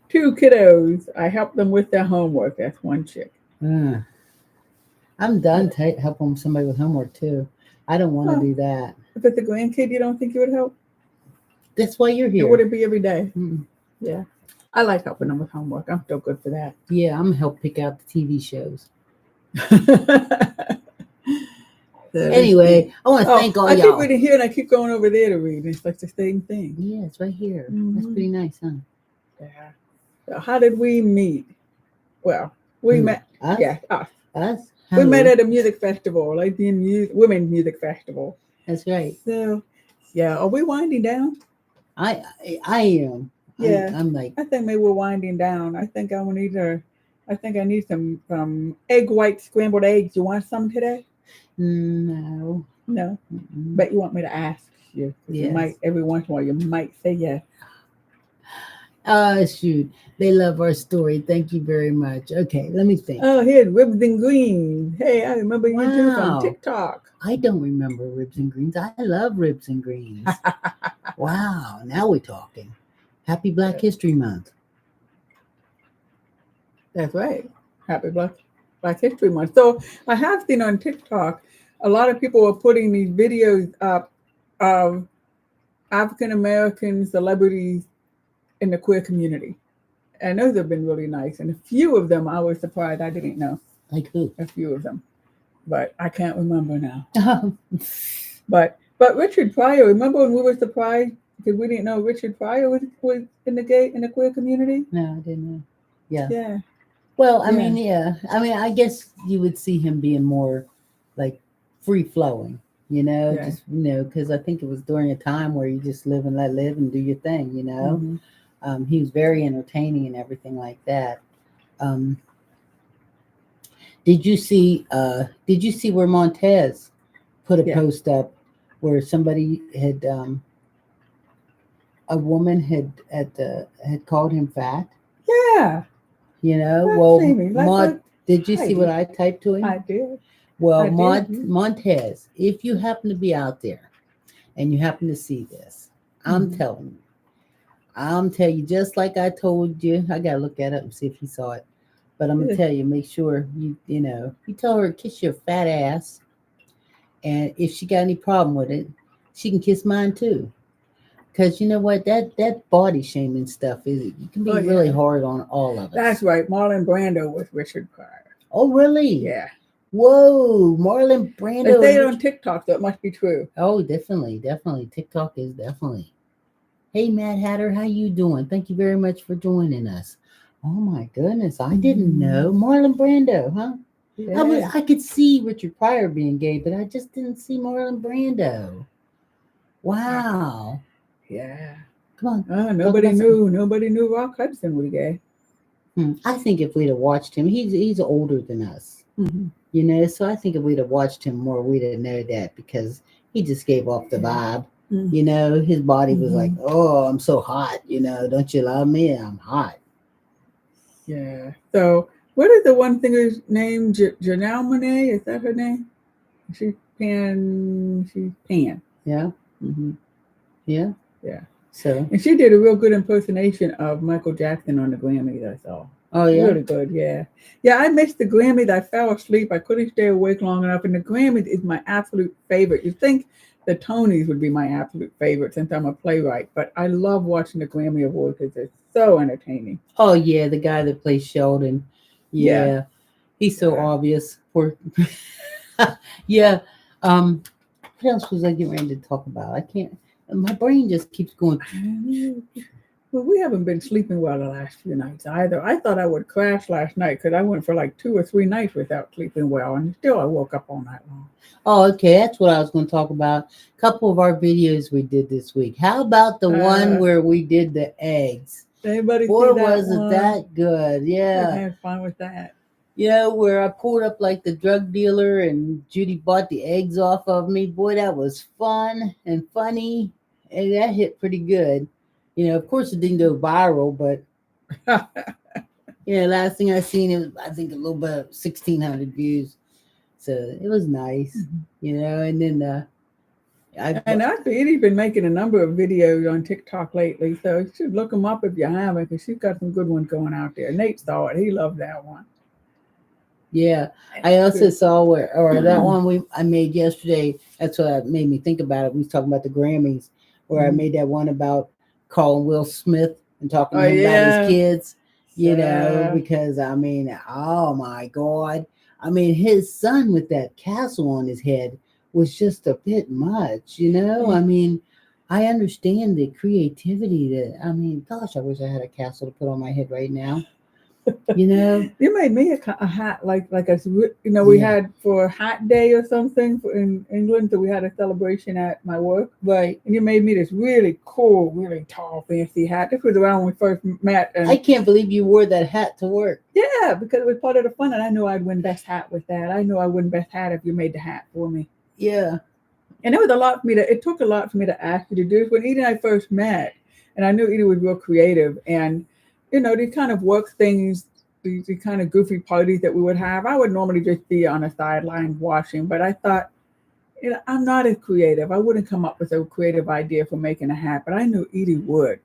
2 kiddos. I help them with their homework. That's one chick. I'm done helping somebody with homework too. I don't want to do that. If it's a grandkid, you don't think you would help? That's why you're here. It wouldn't be every day. Mm-mm. Yeah. I like helping them with homework. I'm still good for that. Yeah, I'm going to help pick out the TV shows. Anyway, I want to thank all y'all. I keep reading here and I keep going over there to read. It's like the same thing. Yeah, it's right here. Mm-hmm. That's pretty nice, huh? Yeah. So how did we meet? Well, we met. Us? Yeah, us. Us? We met at a music festival, like the women's music festival. That's right. So, yeah. Are we winding down? I am. Yeah. I'm like. I think maybe we're winding down. I think I need some egg white scrambled eggs. You want some today? No. No. Mm-mm. But you want me to ask you? Yes. You might, every once in a while, you might say yes. Shoot. They love our story. Thank you very much. Okay, let me think. Oh, here's Ribs and Greens. Hey, I remember you too from TikTok. I don't remember Ribs and Greens. I love Ribs and Greens. Wow, now we're talking. Happy Black History Month. That's right. Happy Black History Month. So I have seen on TikTok, a lot of people are putting these videos up of African-American celebrities in the queer community. And those have been really nice. And a few of them I was surprised I didn't know. Like who? A few of them. But I can't remember now. Oh. But Richard Pryor, remember when we were surprised because we didn't know Richard Pryor was in the queer community? No, I didn't know. Yeah. Yeah. Well, I mean, yeah. I mean, I guess you would see him being more like free flowing, you know, just, you know, because I think it was during a time where you just live and let live and do your thing, you know. Mm-hmm. He was very entertaining and everything like that. Did you see where Montez put a post up where somebody had a woman had called him fat? Yeah. You know, did you see what I typed to him? I did. Well, Montez, if you happen to be out there and you happen to see this, I'm telling you, just like I told you, I got to look at it and see if he saw it. But I'm gonna tell you, make sure you tell her to kiss your fat ass, and if she got any problem with it, she can kiss mine too. Cause you know what, that body shaming stuff it can be really hard on all of us. That's right. Marlon Brando with Richard Pryor. Oh really? Yeah. Whoa, Marlon Brando. They say it on TikTok, so it must be true. Oh, definitely. TikTok is definitely. Hey, Mad Hatter, how you doing? Thank you very much for joining us. Oh my goodness, I didn't know Marlon Brando, huh? Yeah. I could see Richard Pryor being gay, but I just didn't see Marlon Brando. Wow. Yeah. Come on. Nobody knew Rock Hudson was gay. I think if we'd have watched him, he's older than us. Mm-hmm. So I think if we'd have watched him more, we'd have known that because he just gave off the vibe. Mm-hmm. His body was like, oh, I'm so hot. Don't you love me? I'm hot. Yeah. So what is the one singer's name? Janelle Monáe? Is that her name? She's Pan. Yeah. Mm-hmm. Yeah. Yeah. So. And she did a real good impersonation of Michael Jackson on the Grammys, I saw. Oh, yeah? Really good, yeah. Yeah, I missed the Grammys. I fell asleep. I couldn't stay awake long enough. And the Grammys is my absolute favorite. You'd think the Tonys would be my absolute favorite since I'm a playwright. But I love watching the Grammy Awards because it's so entertaining. Oh, yeah, the guy that plays Sheldon. Yeah. He's so obvious. Yeah. What else was I getting ready to talk about? I can't. My brain just keeps going. Well, we haven't been sleeping well the last few nights either. I thought I would crash last night because I went for like 2 or 3 nights without sleeping well, and still I woke up all night long. Oh, okay. That's what I was going to talk about. A couple of our videos we did this week. How about the one where we did the eggs? Anybody see Boy, that wasn't one? that good. Yeah. I had fun with that. Where I pulled up like the drug dealer and Judy bought the eggs off of me. Boy, that was fun and funny. And that hit pretty good. Of course it didn't go viral, but last thing I seen, it was, I think, a little bit of 1,600 views. So it was nice, and then and Edie's been making a number of videos on TikTok lately, so you should look them up if you haven't, because she's got some good ones going out there. Nate saw it; he loved that one. Yeah, I also saw that one I made yesterday. That's what made me think about it. We was talking about the Grammys, where I made that one about calling Will Smith and talking to him about his kids. Because oh my God. His son with that castle on his head was just a bit much, I understand the creativity gosh, I wish I had a castle to put on my head right now. You made me a hat we had for Hat Day or something in England, so we had a celebration at my work, right? And you made me this really cool, really tall, fancy hat. This was around when we first met, and I can't believe you wore that hat to work. Yeah, because it was part of the fun, and I knew I'd win best hat with that. I knew I win best hat if you made the hat for me. Yeah, and it was a lot for me it took a lot for me to ask you to do this. When Edie and I first met, and I knew Edie was real creative, and these kind of work things, these kind of goofy parties that we would have, I would normally just be on the sidelines watching. But I thought, I'm not as creative. I wouldn't come up with a creative idea for making a hat, but I knew Edie would.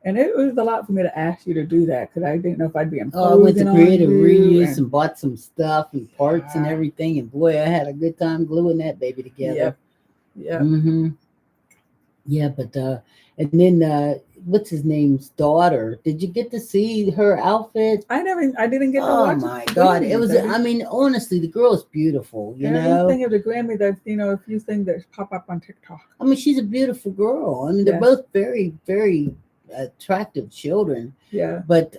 And it was a lot for me to ask you to do that, because I didn't know if I'd be imposing. I went to Creative Reuse and bought some stuff and parts and everything. And boy, I had a good time gluing that baby together. Yeah. Mm-hmm. Yeah, but and then what's his name's daughter? Did you get to see her outfit? I didn't get to watch. Oh my God, it was. Honestly, the girl is beautiful. Everything of the Grammys, I've seen a few things that pop up on TikTok. She's a beautiful girl. They're both very, very attractive children. Yeah. But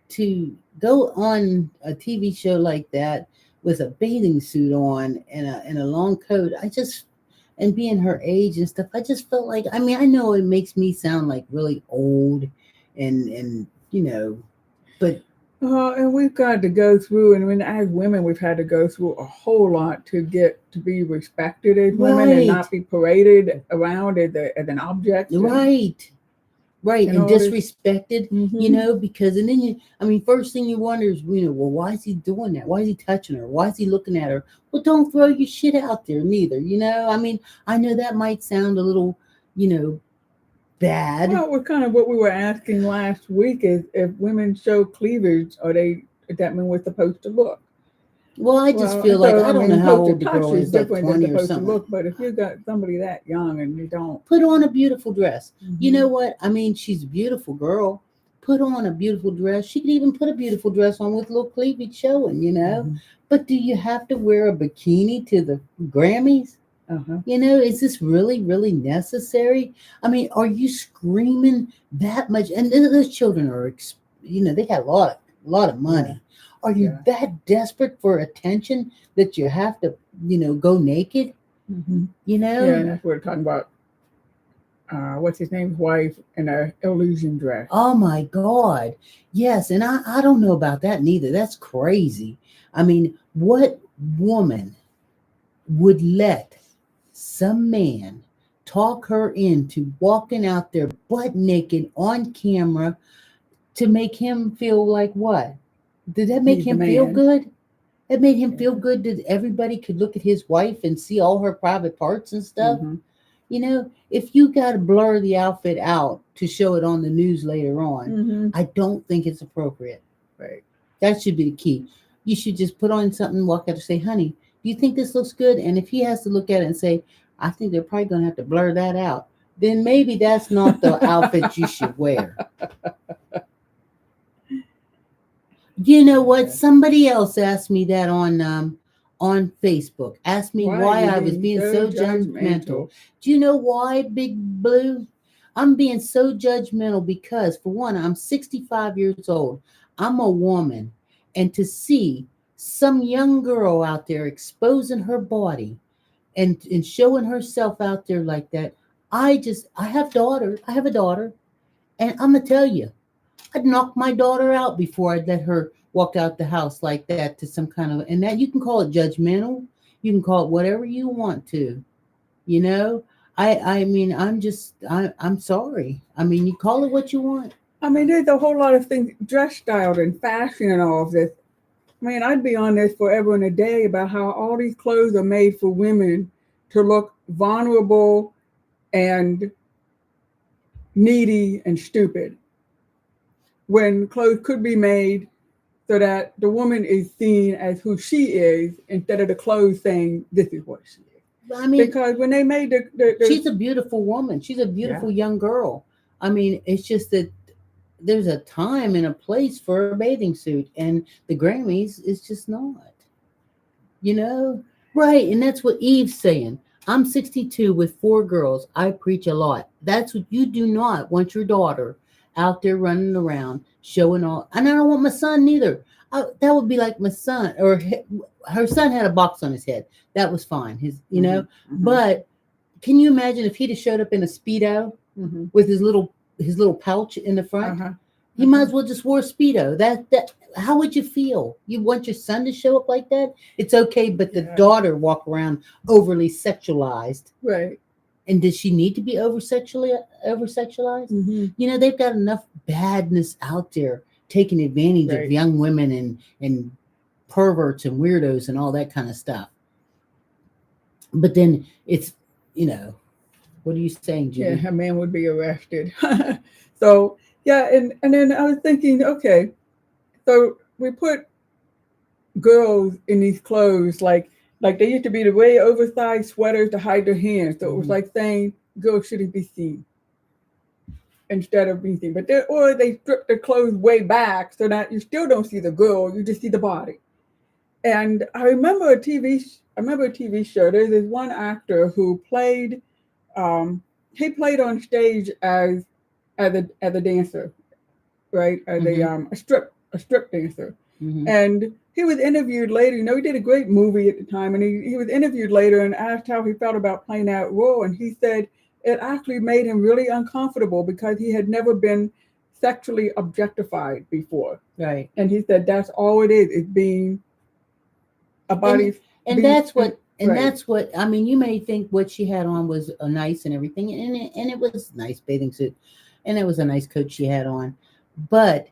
to go on a TV show like that with a bathing suit on and a long coat, and being her age and stuff, I just felt like, I know it makes me sound like really old and but. And we've got to go through, and as women, we've had to go through a whole lot to get to be respected as women and not be paraded around as an object. Right, and disrespected, because, and then first thing you wonder is, well, why is he doing that? Why is he touching her? Why is he looking at her? Well, don't throw your shit out there neither, I know that might sound a little, bad. Well, we're kind of what we were asking last week is if women show cleavage, are they that mean we're supposed to look. Well, I just feel like I don't know how supposed old to the girl touch is, like different 20 than or supposed to something. look, but if you got somebody that young and you don't Put on a beautiful dress. You Mhm. know what? I mean, she's a beautiful girl. Put on a beautiful dress. She could even put a beautiful dress on with a little cleavage showing, you know. Mhm. But do you have to wear a bikini to the Grammys? Uh-huh. You know, is this really, really necessary? I mean, are you screaming that much? And those children are, you know, they got a lot of money. Yeah. Are you Yeah. that desperate for attention that you have to, you know, go naked? Mm-hmm. You know? Yeah, and that's what we're talking about. What's his name's wife in a illusion dress. Oh my God. Yes. And I don't know about that neither. That's crazy. I mean, what woman would let some man talk her into walking out there butt naked on camera to make him feel like what? Did that make He's the him feel man. good? It made him feel Yeah. good that everybody could look at his wife and see all her private parts and stuff. Mm-hmm. You know, if you got to blur the outfit out to show it on the news later on, Mm-hmm. I don't think it's appropriate. Right. That should be the key. You should just put on something, walk out and say, honey, do you think this looks good? And if he has to look at it and say, I think they're probably going to have to blur that out, then maybe that's not the outfit you should wear. You know what? Okay. Somebody else asked me that on Facebook. Asked me Why why are you I was being so judgmental. Do you know why, Big Blue? I'm being so judgmental because, for one, I'm 65 years old. I'm a woman. And to see some young girl out there exposing her body and showing herself out there like that, I have daughter. I have a daughter. And I'm going to tell you, I'd knock my daughter out before I'd let her walk out the house like that to some kind of, and that you can call it judgmental. You can call it whatever you want to, you know. I mean, I'm sorry. I mean, you call it what you want. I mean, there's a whole lot of things, dress style and fashion and all of this. I mean, I'd be on this forever and a day about how all these clothes are made for women to look vulnerable and needy and stupid, when clothes could be made so that the woman is seen as who she is instead of the clothes saying this is what she is. I mean, Because when they made she's a beautiful woman. She's a beautiful young girl. I mean, it's just that there's a time and a place for a bathing suit, and the Grammys is just not. You know? Right. And that's what Eve's saying. I'm 62 with 4 girls. I preach a lot. That's what you do not want your daughter out there running around showing all. And I don't want my son neither. That would be like my son, or her son had a box on his head. That was fine. His, you know. Mm-hmm. But can you imagine if he'd have showed up in a Speedo with his little pouch in the front? He might as well just wore a Speedo. That how would you feel? You want your son to show up like that? It's okay, but the daughter walk around overly sexualized. Right. And does she need to be over sexualized? You know, they've got enough badness out there taking advantage of young women and perverts and weirdos and all that kind of stuff. But then it's, you know, what are you saying, Judy? Yeah, a man would be arrested. So yeah, and then I was thinking, okay, so we put girls in these clothes like they used to be the way oversized sweaters to hide their hands. So it was like saying girls shouldn't be seen instead of being seen. But they strip their clothes way back so that you still don't see the girl, you just see the body. And I remember a TV show. There's this one actor who played he played on stage as a dancer, right? As a strip dancer. And he was interviewed later. You know, he did a great movie at the time, and he was interviewed later and asked how he felt about playing that role. And he said it actually made him really uncomfortable because he had never been sexually objectified before. Right. And he said that's all it is being a body. And that's what. And that's what, I mean, you may think what she had on was nice and everything, and it was a nice bathing suit, and it was a nice coat she had on, but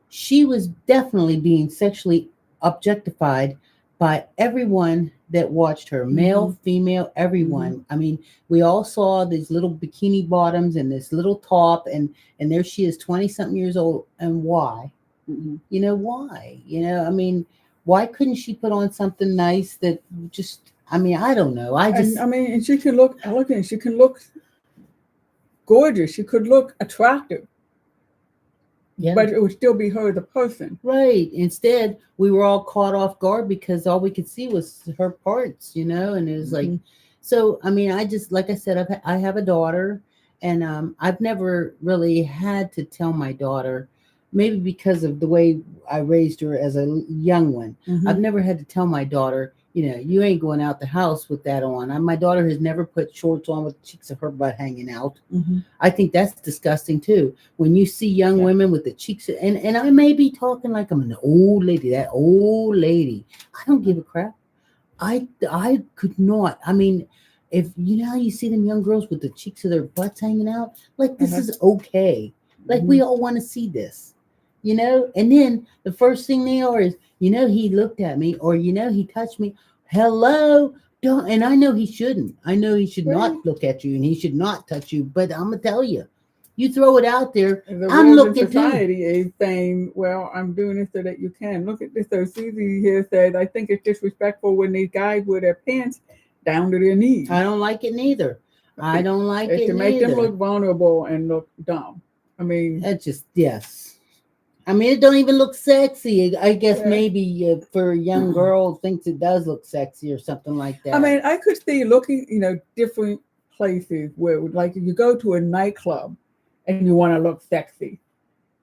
she was definitely being sexually objectified by everyone that watched her, male, female, everyone. I mean, we all saw these little bikini bottoms and this little top, and there she is, 20-something years old, and why? Mhm. You know, why? You know, I mean, why couldn't she put on something nice that just, I mean, I don't know. I just, And I mean, and she can look. I look at it, she can look gorgeous. She could look attractive, yeah. but it would still be her, the person. Right. Instead, we were all caught off guard because all we could see was her parts, you know, and it was like, Mhm. so, I mean, I just, like I said, I have a daughter, and I've never really had to tell my daughter, maybe because of the way I raised her as a young one. I've Mhm. never had to tell my daughter, you know, you ain't going out the house with that on. My daughter has never put shorts on with the cheeks of her butt hanging out. Mhm. I think that's disgusting too. When you see young Yeah. women with the cheeks, and I may be talking like I'm an old lady, that old lady. I don't give a crap. I could not. I mean, if you know how you see them young girls with the cheeks of their butts hanging out, like this Uh-huh. is okay. Like we Mhm. all want to see this, you know. And then the first thing they are is, you know, he looked at me, or you know, he touched me. Hello, don't. And I know he shouldn't. I know he should Right. not look at you, and he should not touch you. But I'm gonna tell you, you throw it out there, The I'm world and looking too. society is saying, "Well, I'm doing this so that you can look at this." So Susie here says, "I think it's disrespectful when these guys wear their pants down to their knees. I don't like it neither. I It- don't like It's it to make them neither. look vulnerable and look dumb." I mean, That just yes. I mean, it don't even look sexy. I guess yeah. maybe for a young girl thinks it does look sexy or something like I that. mean, I could see looking, different places where, like, if you go to a nightclub and you want to look sexy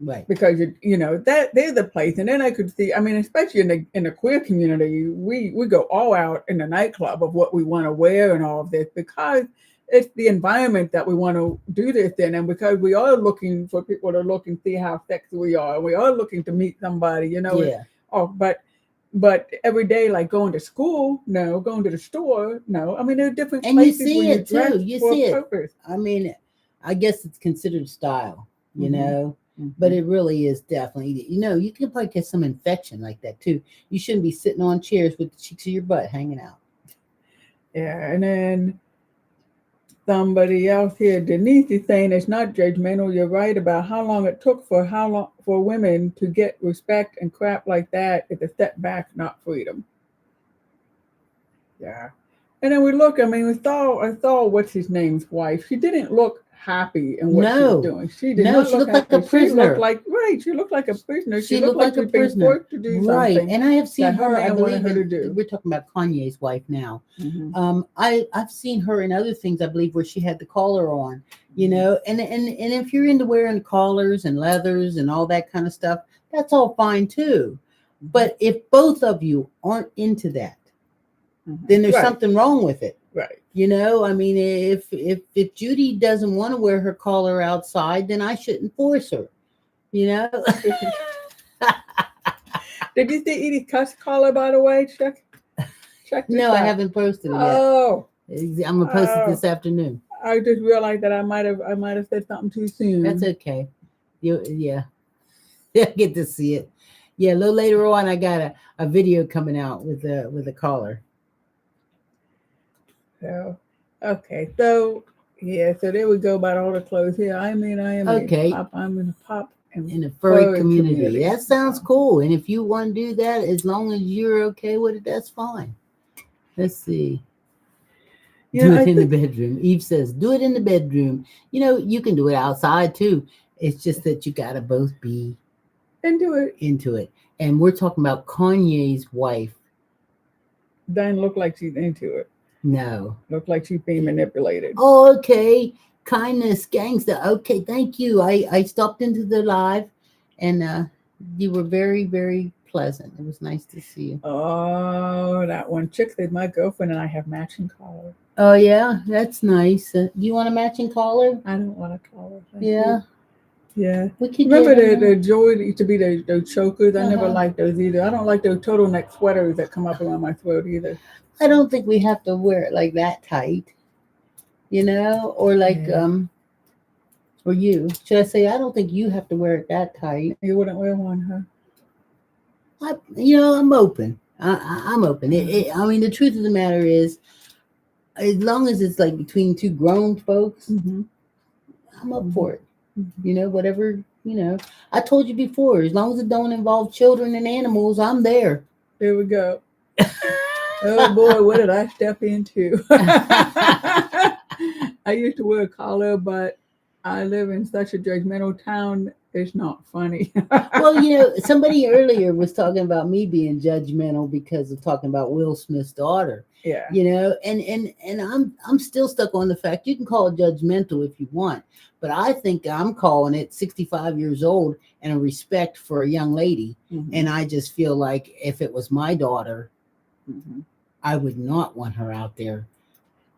Right. because that there's a place, and then I could see. I mean, especially in the queer community, we go all out in the nightclub of what we want to wear and all of this because it's the environment that we want to do this in, and because we are looking for people to look and see how sexy we are, we are looking to meet somebody, Yeah. oh, but every day, like going to school, no. Going to the store, no. I mean, there are different And you places where see you it dress too. You for a see it. purpose. I mean, I guess it's considered style, you Mm-hmm. know, but Mm-hmm. it really is definitely, you know, you can probably get some infection like that too. You shouldn't be sitting on chairs with the cheeks of your butt hanging out. Yeah, and then somebody else here, Denise, is saying it's not judgmental. You're right about how long it took for women to get respect and crap like that. It's a setback, not freedom. Yeah. And then we look, I mean, I saw what's his name's wife. She didn't look happy in what she was No, doing. She did no, not she look looked like a happy. She looked prisoner. like, right, she looked like a prisoner. She She looked looked like like she a was being prisoner. forced to do Right. something And I have seen that her her, I man wanted believe her to in, do. we're talking about Kanye's wife now. Mm-hmm. I've seen her in other things, I believe, where she had the collar on, you Mm-hmm. know, and if you're into wearing collars and leathers and all that kind of stuff, that's all fine too. Mm-hmm. But if both of you aren't into that, Mm-hmm. then there's Right, something wrong with it. right. You know, I mean, if Judy doesn't want to wear her collar outside, then I shouldn't force her. You know. Did you see Edie Cuss caller, by the way? Check this No, I out. haven't posted it yet. Oh, I'm gonna post it oh. this afternoon. I just realized that I might have said something too soon. That's okay. Yeah, I get to see it. Yeah, a little later on, I got a video coming out with a caller. So, okay, so yeah, so there we go about all the clothes here. I mean, Okay, I'm in a pop and in a furry community. That sounds cool. And if you want to do that, as long as you're okay with it, that's fine. Let's see. Do I it in the think bedroom. Eve says, do it in the bedroom. You know, you can do it outside too. It's just that you got to both be into it. into it. And we're talking about Kanye's wife. Doesn't look like she's into it. No. Look like she's being manipulated. Oh, okay. Kindness, gangster. Okay, thank you. I stopped into the live, and you were very, very pleasant. It was nice to see you. Oh, that one chick said my girlfriend and I have matching collars. Oh yeah, that's nice. Do you want a matching collar? I don't want a collar. Yeah. Yeah. We could Remember get the joy that used to be those chokers? I never Uh-huh. liked those either. I don't like those turtleneck sweaters that come up around my throat either. I don't think we have to wear it like that tight, you know, or like Yeah. or you. Should I say? I don't think you have to wear it that tight. You wouldn't wear one, huh? I'm open. I'm open. I mean, the truth of the matter is, as long as it's like between two grown folks, Mm-hmm. I'm up Mhm. for it. You know, whatever You know, I told you before, as long as it don't involve children and animals, I'm there. There we go. Oh boy, what did I step into? I used to wear a collar, but I live in such a judgmental town, it's not funny. Well, you know, somebody earlier was talking about me being judgmental because of talking about Will Smith's daughter. Yeah. You know, and I'm still stuck on the fact you can call it judgmental if you want, but I think I'm calling it 65 years old and a respect for a young lady. Mm-hmm. And I just feel like if it was my daughter, Mm-hmm. I would not want her out there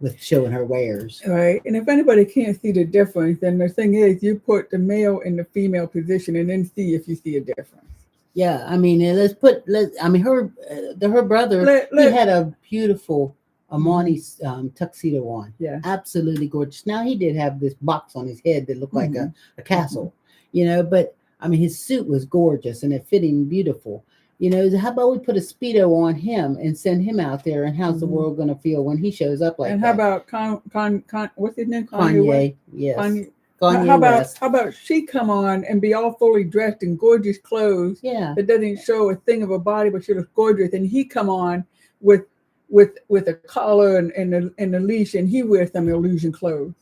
with showing her wares. Right. And if anybody can't see the difference, then the thing is, you put the male in the female position and then see if you see a difference. Yeah, I mean, I mean, her brother, he had a beautiful Armani tuxedo on. Yeah. Absolutely gorgeous. Now, he did have this box on his head that looked like a castle, Mm-hmm. you know, but I mean, his suit was gorgeous and it fit him beautiful. You know, how about we put a Speedo on him and send him out there, and how's the world going to feel when he shows up like and that? And how about what's his name? Kanye, yes. Kanye how about she come on and be all fully dressed in gorgeous clothes? Yeah. That doesn't show a thing of her body, but she looks gorgeous. And he come on with a collar and a leash, and he wears some illusion clothes.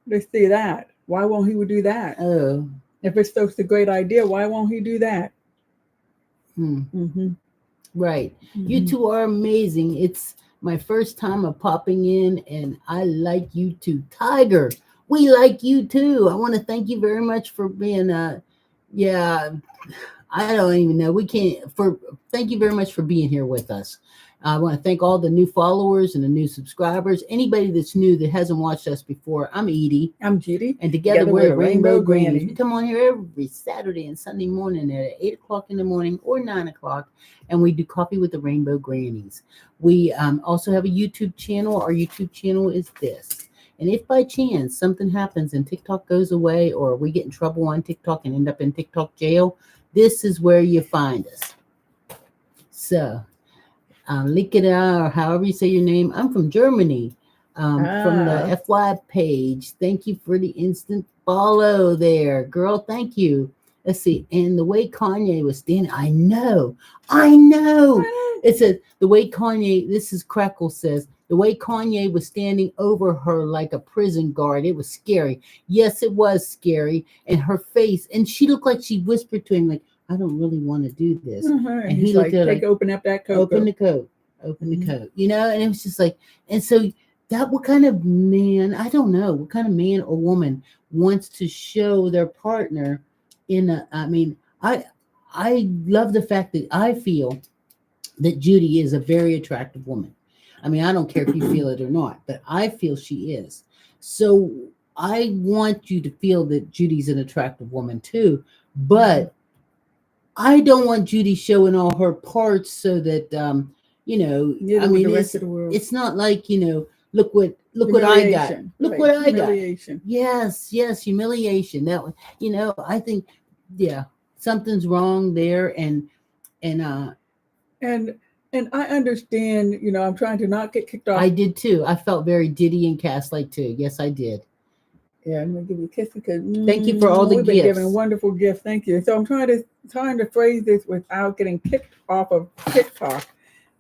Let's see that. Why won't he do that? Oh. If it's such a great idea, why won't he do that? Mm-hmm. Right. Mm-hmm. You two are amazing. It's my first time of popping in, and I like you too. Tiger, we like you too. I want to thank you very much for being I don't even know. Thank you very much for being here with us. I want to thank all the new followers and the new subscribers. Anybody that's new that hasn't watched us before, I'm Edie. I'm Judy. And together we're Rainbow Grannies. We come on here every Saturday and Sunday morning at 8 o'clock in the morning or 9 o'clock, and we do Coffee with the Rainbow Grannies. We also have a YouTube channel. Our YouTube channel is this. And if by chance something happens and TikTok goes away, or we get in trouble on TikTok and end up in TikTok jail, this is where you find us. So, Likita, or however you say your name. I'm from Germany, from the FY page. Thank you for the instant follow there, girl. Thank you. Let's see. And the way Kanye was standing, I know. It says the way Kanye, this is Crackle says, the way Kanye was standing over her like a prison guard, it was scary. Yes, it was scary. And her face, and she looked like she whispered to him, like, I don't really want to do this. And he looked at like, open up that coat. Open the coat. You know, and it was just like, and so what kind of man, I don't know, what kind of man or woman wants to show their partner I love the fact that I feel that Judy is a very attractive woman. I mean, I don't care if you feel it or not, but I feel she is. So I want you to feel that Judy's an attractive woman too, but I don't want Judy showing all her parts so that, it's not like, look what I got. Look what I got. Yes, humiliation. That was, I think, something's wrong there. And I understand, I'm trying to not get kicked off. I did too. I felt very Diddy and Cass-like too. Yes, I did. Yeah, I'm gonna give you a kiss because thank you for all the gifts. We've been giving wonderful gifts. Thank you. So I'm trying to phrase this without getting kicked off of TikTok.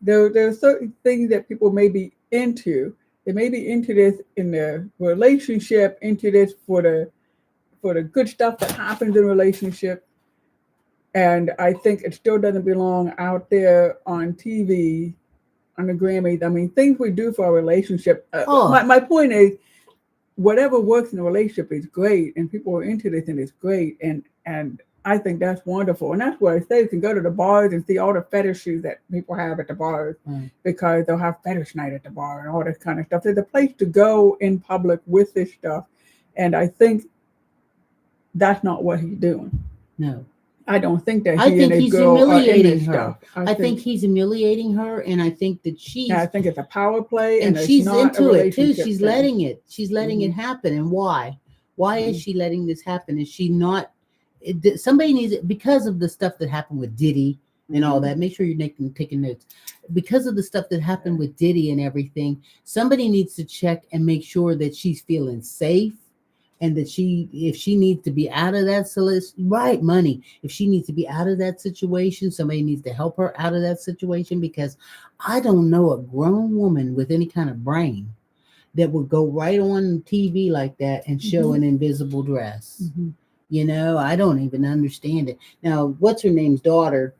There are certain things that people may be into. They may be into this in the relationship, into this for the good stuff that happens in a relationship. And I think it still doesn't belong out there on TV, on the Grammys. I mean, things we do for our relationship. My point is, whatever works in a relationship is great, and people are into this, and it's great, and I think that's wonderful. And that's what I say. You can go to the bars and see all the fetishes that people have at the bars, because they'll have fetish night at the bar and all this kind of stuff. There's a place to go in public with this stuff, and I think that's not what he's doing. No. I don't think that he and his girl are in this stuff. I think he's humiliating her, and I think that I think it's a power play, and she's into it too. She's letting it. She's letting it happen. And why? Why is she letting this happen? Is she not? Somebody needs it because of the stuff that happened with Diddy and all that. Make sure you're taking notes. Because of the stuff that happened with Diddy and everything, somebody needs to check and make sure that she's feeling safe and that if she needs to be out of that right, money. If she needs to be out of that situation, somebody needs to help her out of that situation, because I don't know a grown woman with any kind of brain that would go right on TV like that and show an invisible dress. I don't even understand it. Now, what's her name's daughter?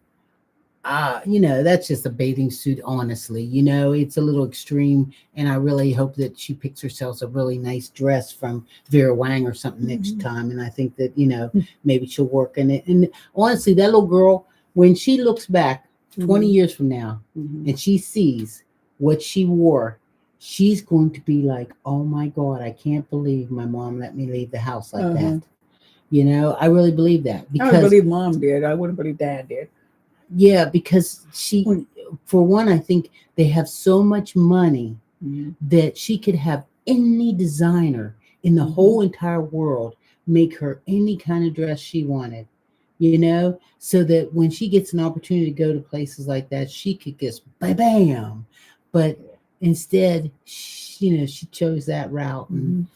That's just a bathing suit, honestly. It's a little extreme, and I really hope that she picks herself a really nice dress from Vera Wang or something next time. And I think that, maybe she'll work in it. And honestly, that little girl, when she looks back 20 years from now and she sees what she wore, she's going to be like, oh my God, I can't believe my mom let me leave the house like that. I really believe that. Because I would believe mom did. I wouldn't believe dad did. Yeah, because for one, I think they have so much money that she could have any designer in the whole entire world make her any kind of dress she wanted, so that when she gets an opportunity to go to places like that, she could just bam. But instead, she chose that route. And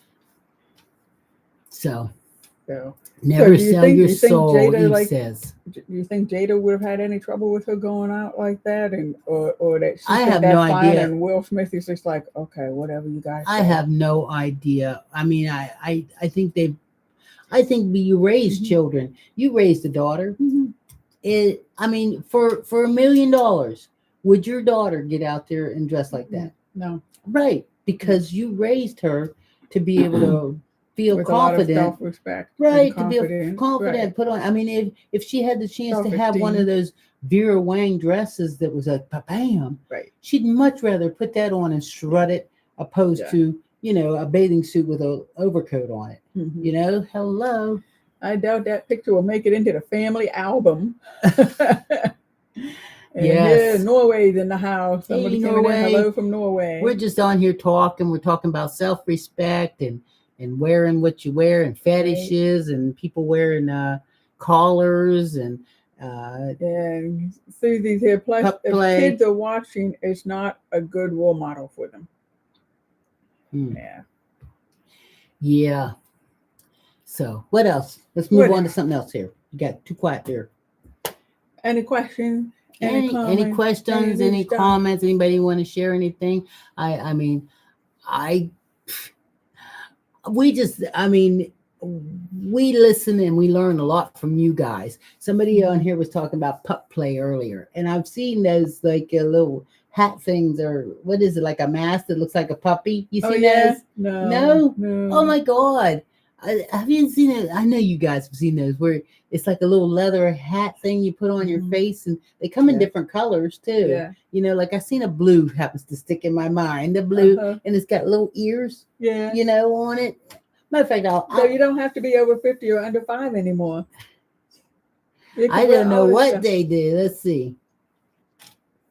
so never sell your soul, Eve says. Do you think Jada would have had any trouble with her going out like that, or that she I took have that no fine idea. and Will Smith is just like, okay, whatever you guys say. I have no idea. I mean, I think you raise children. You raised a daughter. I mean, for $1 million, would your daughter get out there and dress like that? No. Right, because you raised her to be able to feel with confident, a lot of self-respect, right? To be confident, right. Put on. I mean, if she had the chance to have one of those Vera Wang dresses that was like bam, right, she'd much rather put that on and strut it, opposed to a bathing suit with an overcoat on it. Hello. I doubt that picture will make it into the family album. Yes. Norway's in the house. Somebody coming Norway. in. Hello from Norway. We're just on here talking. We're talking about self-respect and wearing what you wear and fetishes and people wearing collars and Susie's here. Plus, if kids are watching, it's not a good role model for them. Yeah. So what else? Let's move on to something else here. You got too quiet there. Any questions? Any questions? Any comments? Anybody want to share anything? We listen and we learn a lot from you guys. Somebody on here was talking about pup play earlier, and I've seen those like little hat things, or what is it, like a mask that looks like a puppy? You seen those? No. Oh my God. Have you seen it? I know you guys have seen those where it's like a little leather hat thing you put on your face, and they come in different colors too. Like I seen a blue happens to stick in my mind, the blue, and it's got little ears, on it. Matter of fact, so you don't have to be over 50 or under 5 anymore. I don't know what they did. Let's see.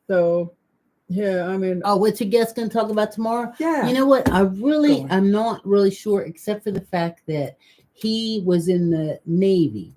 So, I mean. Oh, what's your guest going to talk about tomorrow? Yeah. You know what? I'm not really sure, except for the fact that he was in the Navy,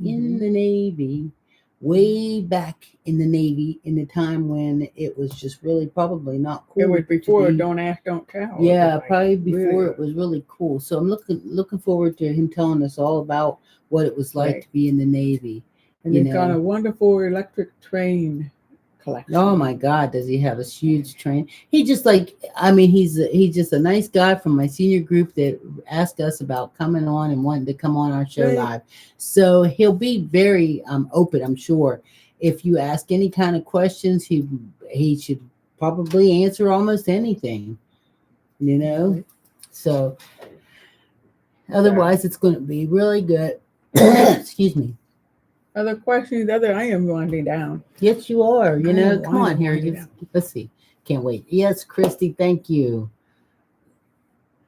way back in the Navy, in the time when it was just really probably not cool. It was before Don't Ask, Don't Tell. Yeah, probably before it was really cool. So I'm looking forward to him telling us all about what it was like to be in the Navy. And he's got a wonderful electric train collection. Oh my God, does he have a huge train? He just he's just a nice guy from my senior group that asked us about coming on and wanting to come on our show live. So he'll be very open, I'm sure. If you ask any kind of questions, he should probably answer almost anything, So otherwise, it's going to be really good. Excuse me. Other questions? I am winding down. Yes, you are. Come on here. Let's see. Can't wait. Yes, Christy, thank you.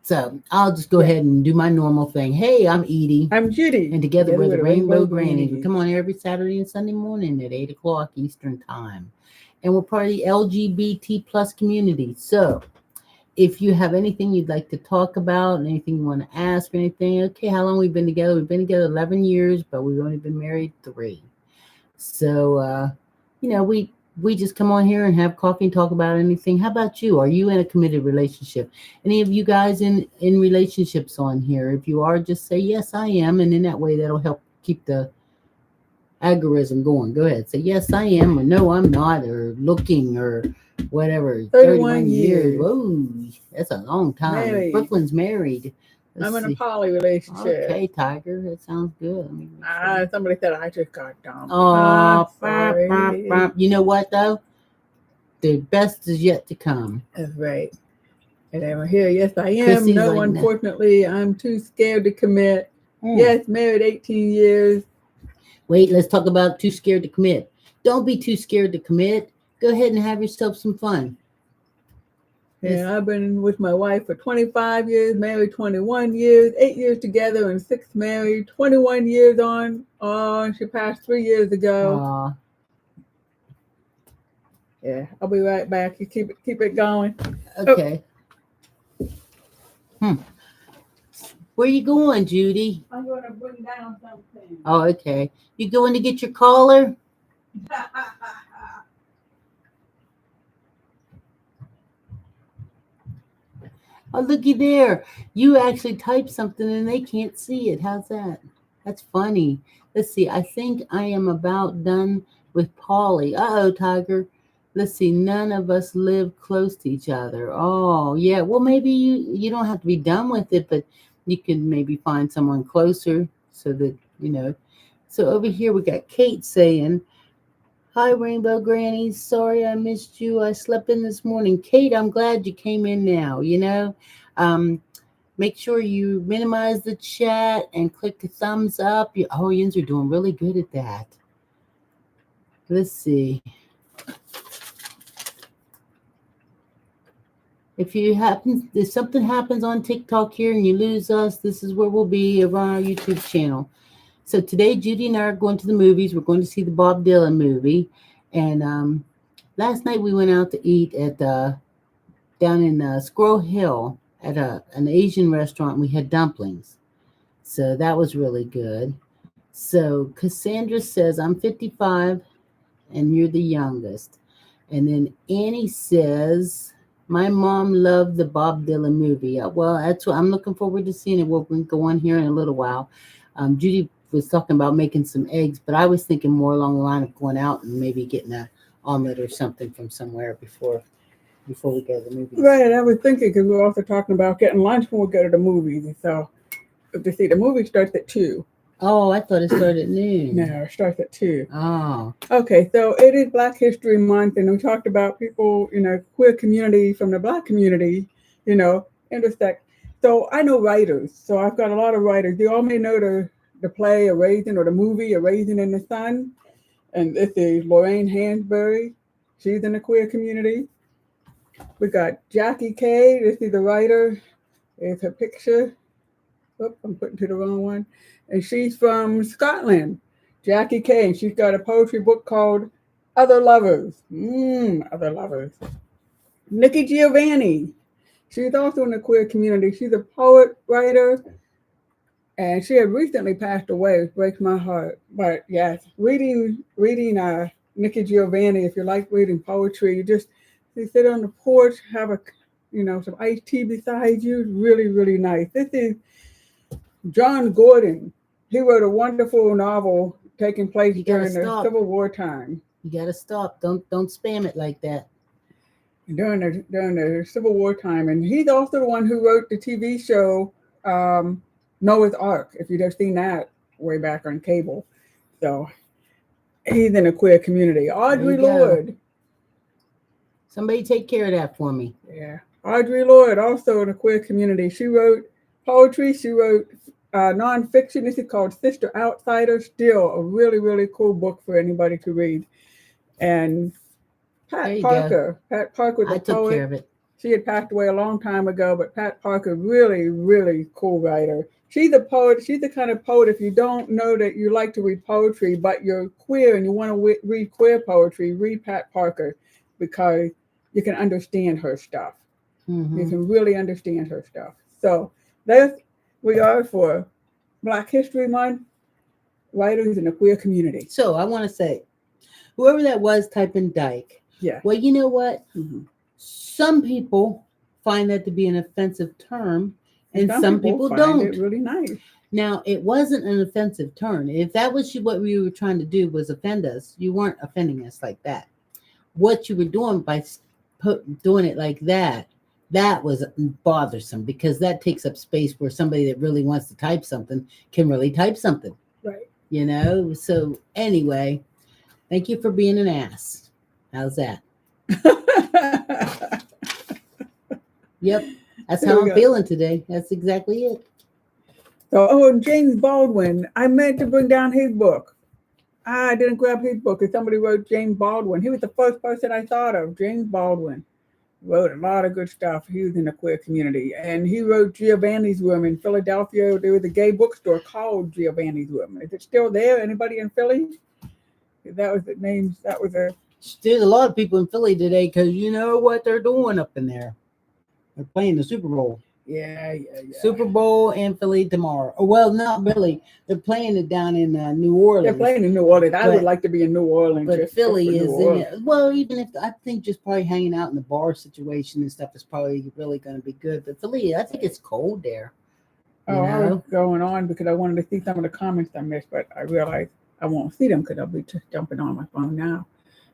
So I'll just go ahead and do my normal thing. Hey, I'm Edie. I'm Judy. And together we're the Rainbow Grannies. We come on every Saturday and Sunday morning at 8 o'clock Eastern Time. And we're part of the LGBT plus community. So if you have anything you'd like to talk about, anything you want to ask, or anything, okay, how long we've been together? We've been together 11 years, but we've only been married 3. So, we we just come on here and have coffee and talk about anything. How about you? Are you in a committed relationship? Any of you guys in relationships on here? If you are, just say yes, I am, and in that way, that'll help keep the algorithm going. Go ahead, say yes, I am, or no, I'm not, or looking, or whatever. 31 years. Whoa, that's a long time. Married. Brooklyn's married. I'm in a See. poly relationship. Okay, Tiger, that sounds good. Let me make sure. Somebody said I just got dumped. Oh, sorry. you know what though? The best is yet to come. That's right. And then we're here. Yes, I am. Chrissy's No, like, unfortunately, I'm too scared to commit. Hmm. Yes, married 18 years. Wait, let's talk about too scared to commit. Don't be too scared to commit. Go ahead and have yourself some fun. Yeah, I've been with my wife for 25 years, married 21 years, 8 years together and 6 married, 21 years on. She passed 3 years ago. Yeah, I'll be right back. You keep it going. Okay. Where you going, Judy? I'm going to bring down something. Oh, okay. You going to get your caller? Oh, looky there. You actually typed something and they can't see it. How's that? That's funny. Let's see. I think I am about done with Polly. Uh-oh, Tiger. Let's see. None of us live close to each other. Oh, yeah. Well, maybe you don't have to be done with it, but you can maybe find someone closer so that, you know. So over here we got Kate saying, hi, Rainbow Grannies. Sorry I missed you. I slept in this morning. Kate, I'm glad you came in now, you know. Make sure you minimize the chat and click the thumbs up. Oh, yins are doing really good at that. Let's see. If something happens on TikTok here and you lose us, this is where we'll be over on our YouTube channel. So today, Judy and I are going to the movies. We're going to see the Bob Dylan movie. And last night we went out to eat at down in Squirrel Hill at an Asian restaurant. We had dumplings. So that was really good. So Cassandra says, I'm 55 and you're the youngest. And then Annie says, my mom loved the Bob Dylan movie. Well, that's what I'm looking forward to seeing it. We'll go on here in a little while. Judy was talking about making some eggs, but I was thinking more along the line of going out and maybe getting an omelet or something from somewhere before we go to the movies. Right, I was thinking because we were also talking about getting lunch when we go to the movies. So, to see the movie starts at 2. Oh, I thought it started at noon. No, it starts at 2. Oh. Okay, so it is Black History Month, and we talked about people, queer community from the Black community, intersect. So I know writers. So I've got a lot of writers. You all may know the play A Raisin or the movie A Raisin in the Sun. And this is Lorraine Hansberry. She's in the queer community. We got Jackie Kay. This is the writer. There's her picture. Oops, I'm putting to the wrong one. And she's from Scotland. Jackie Kay. And she's got a poetry book called Other Lovers. Other Lovers. Nikki Giovanni. She's also in the queer community. She's a poet, writer, and she had recently passed away. It breaks my heart. But yes, reading Nikki Giovanni, if you like reading poetry, you sit on the porch, have some iced tea beside you. Really, really nice. This is John Gordon. He wrote a wonderful novel taking place during the Civil War time. You gotta stop. Don't spam it like that. During the Civil War time. And he's also the one who wrote the TV show Noah's Ark, if you've ever seen that way back on cable. So he's in a queer community. Audre Lorde. Somebody take care of that for me. Yeah. Audre Lorde, also in a queer community. She wrote poetry. She wrote nonfiction. This is called Sister Outsider. Still a really, really cool book for anybody to read. And Pat Parker. Pat Parker was a poet. I took care of it. She had passed away a long time ago, but Pat Parker, really, really cool writer. She's a poet. She's the kind of poet, if you don't know that you like to read poetry, but you're queer and you want to read queer poetry, read Pat Parker, because you can understand her stuff. Mm-hmm. You can really understand her stuff. So there we are for Black History Month, writers in the queer community. So I want to say, whoever that was, type in dyke. Yeah. Well, you know what? Mhm. Some people find that to be an offensive term, and some people find don't. it really nice. Now, it wasn't an offensive term. If that was what we were trying to do was offend us, you weren't offending us like that. What you were doing by doing it like that was bothersome, because that takes up space where somebody that really wants to type something can really type something. Right. You know? So anyway, thank you for being an ass. How's that? Yep. That's how I'm feeling today. That's exactly it. So, James Baldwin, I meant to bring down his book. I didn't grab his book because somebody wrote James Baldwin. He was the first person I thought of. James Baldwin wrote a lot of good stuff. He was in the queer community. And he wrote Giovanni's Room in Philadelphia. There was a gay bookstore called Giovanni's Room. Is it still there? Anybody in Philly? That was the name. That was a... There's a lot of people in Philly today, because you know what they're doing up in there. They're playing the Super Bowl. Yeah. Super Bowl in Philly tomorrow. Oh, well, not really. They're playing it down in New Orleans. They're playing in New Orleans. I would like to be in New Orleans. But Philly is in it. Well, even if I think just probably hanging out in the bar situation and stuff is probably really going to be good. But Philly, I think it's cold there. I was going on because I wanted to see some of the comments I missed, but I realized I won't see them because I'll be just jumping on my phone now.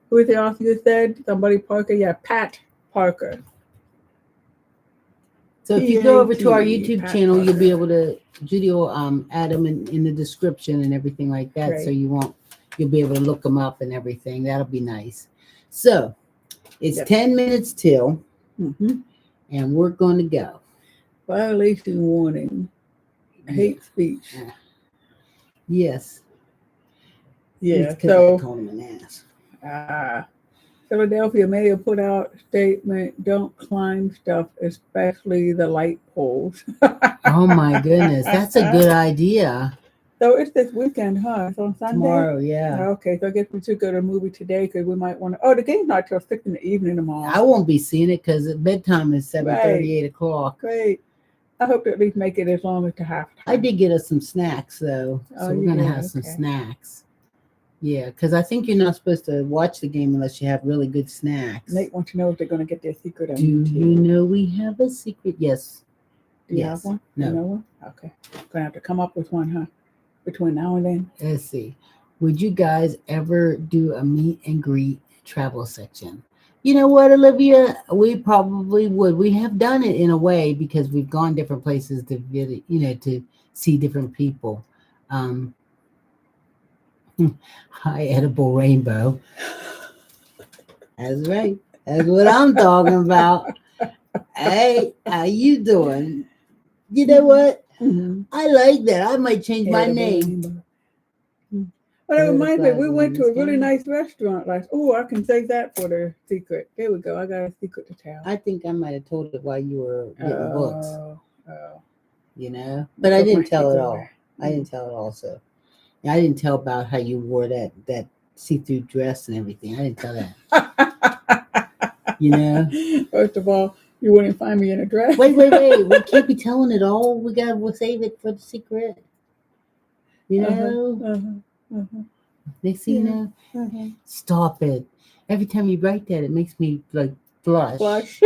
Who is the author you said? Somebody Parker? Yeah, Pat Parker. So if you go over to our YouTube channel, you'll be able to, Judy will add them in the description and everything like that. Right. So you'll be able to look them up and everything. That'll be nice. So it's 10 minutes till, and we're going to go. Violation warning. Hate speech. Yes. Yeah. So calling him an ass. Philadelphia mayor put out a statement, don't climb stuff, especially the light poles. Oh my goodness, that's a good idea. So it's this weekend, huh? It's on Sunday? Tomorrow, yeah. Okay, so I guess we should go to a movie today because we might want to. Oh, the game's not till 6 in the evening tomorrow. I won't be seeing it because bedtime is 7:30, 8 o'clock. Great. I hope to at least make it as long as to halftime. I did get us some snacks, though. So we're going to have some snacks. Yeah, because I think you're not supposed to watch the game unless you have really good snacks. Nate wants to know if they're going to get their secret on YouTube. Do you know we have a secret? Yes. Do you have one? No. You know one? Okay. Going to have to come up with one, huh? Between now and then. Let's see. Would you guys ever do a meet and greet travel section? You know what, Olivia? We probably would. We have done it in a way because we've gone different places to visit, to see different people. Hi, Edible Rainbow. That's right. That's what I'm talking about. Hey, how you doing? You know what? I like that. I might change my name. Well, that reminds me, we went to a really nice restaurant last. Oh, I can save that for the secret. There we go. I got a secret to tell. I think I might have told it while you were getting books. But I didn't tell it all. I didn't tell it all. So I didn't tell about how you wore that see-through dress and everything. I didn't tell that. First of all, you wouldn't find me in a dress. Wait. We can't be telling it all. We'll save it for the secret. Next thing you know, stop it. Every time you write that, it makes me blush.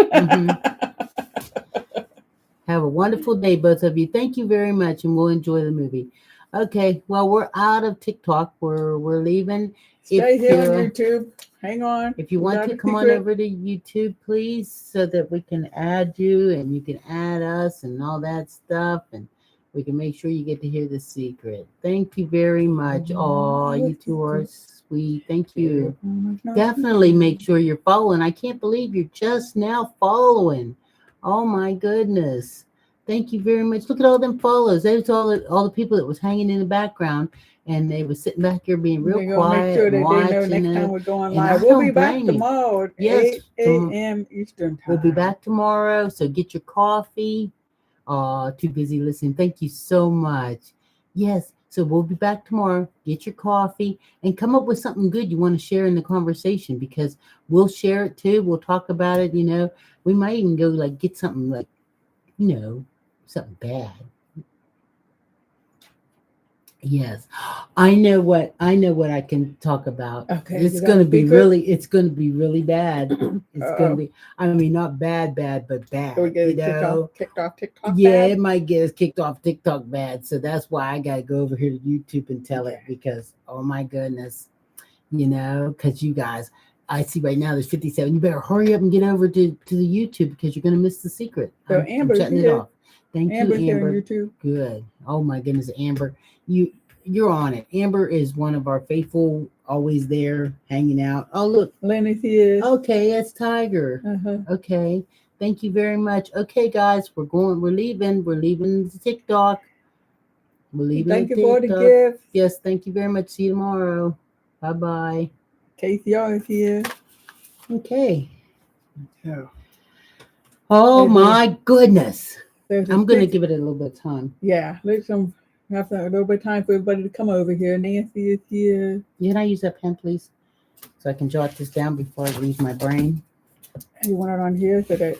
Have a wonderful day, both of you. Thank you very much, and we'll enjoy the movie. Okay, well, we're out of TikTok. We're leaving. Stay here on YouTube. Hang on. If you want to come on over to YouTube, please, so that we can add you and you can add us and all that stuff, and we can make sure you get to hear the secret. Thank you very much. Oh, you two are sweet. Thank you. Definitely make sure you're following. I can't believe you're just now following. Oh my goodness. Thank you very much. Look at all them follows. There's all the people that was hanging in the background, and they were sitting back here being real quiet. Make sure that they know next time we're going live. We'll be back tomorrow at 8 a.m. Eastern time. We'll be back tomorrow, so get your coffee. Too busy listening. Thank you so much. Yes, so we'll be back tomorrow. Get your coffee and come up with something good you want to share in the conversation, because we'll share it too. We'll talk about it. We might even go get something something bad. Yes, I know what I can talk about. Okay, It's you got going a to be secret? really bad. It's going to Uh-oh. be, I mean, not bad, but So we bad. get You it know, kicked off TikTok yeah, bad? it might get us kicked off TikTok bad. So that's why I got to go over here to YouTube and tell it Okay. because, oh my goodness, because you guys, I see right now there's 57. You better hurry up and get over to the YouTube because you're going to miss the secret. So I'm Amber's shutting it here. off. Thank you, Amber's here on Amber. YouTube. Good. Oh my goodness, Amber, you're on it. Amber is one of our faithful, always there, hanging out. Oh look, Lenny's here. okay, that's Tiger. Uh-huh. Okay, thank you very much. Okay, guys, we're leaving. We're leaving the TikTok. We're leaving Thank the you for the TikTok. gift. Yes, thank you very much. See you tomorrow. Bye bye. KCR is here. Okay. So Oh there's my goodness. there's a I'm gonna big, give it a little bit of time. yeah, let's have a little bit of time for everybody to come over here. Nancy is here. Can I use that pen, please, so I can jot this down before I leave my brain? You want it on here so that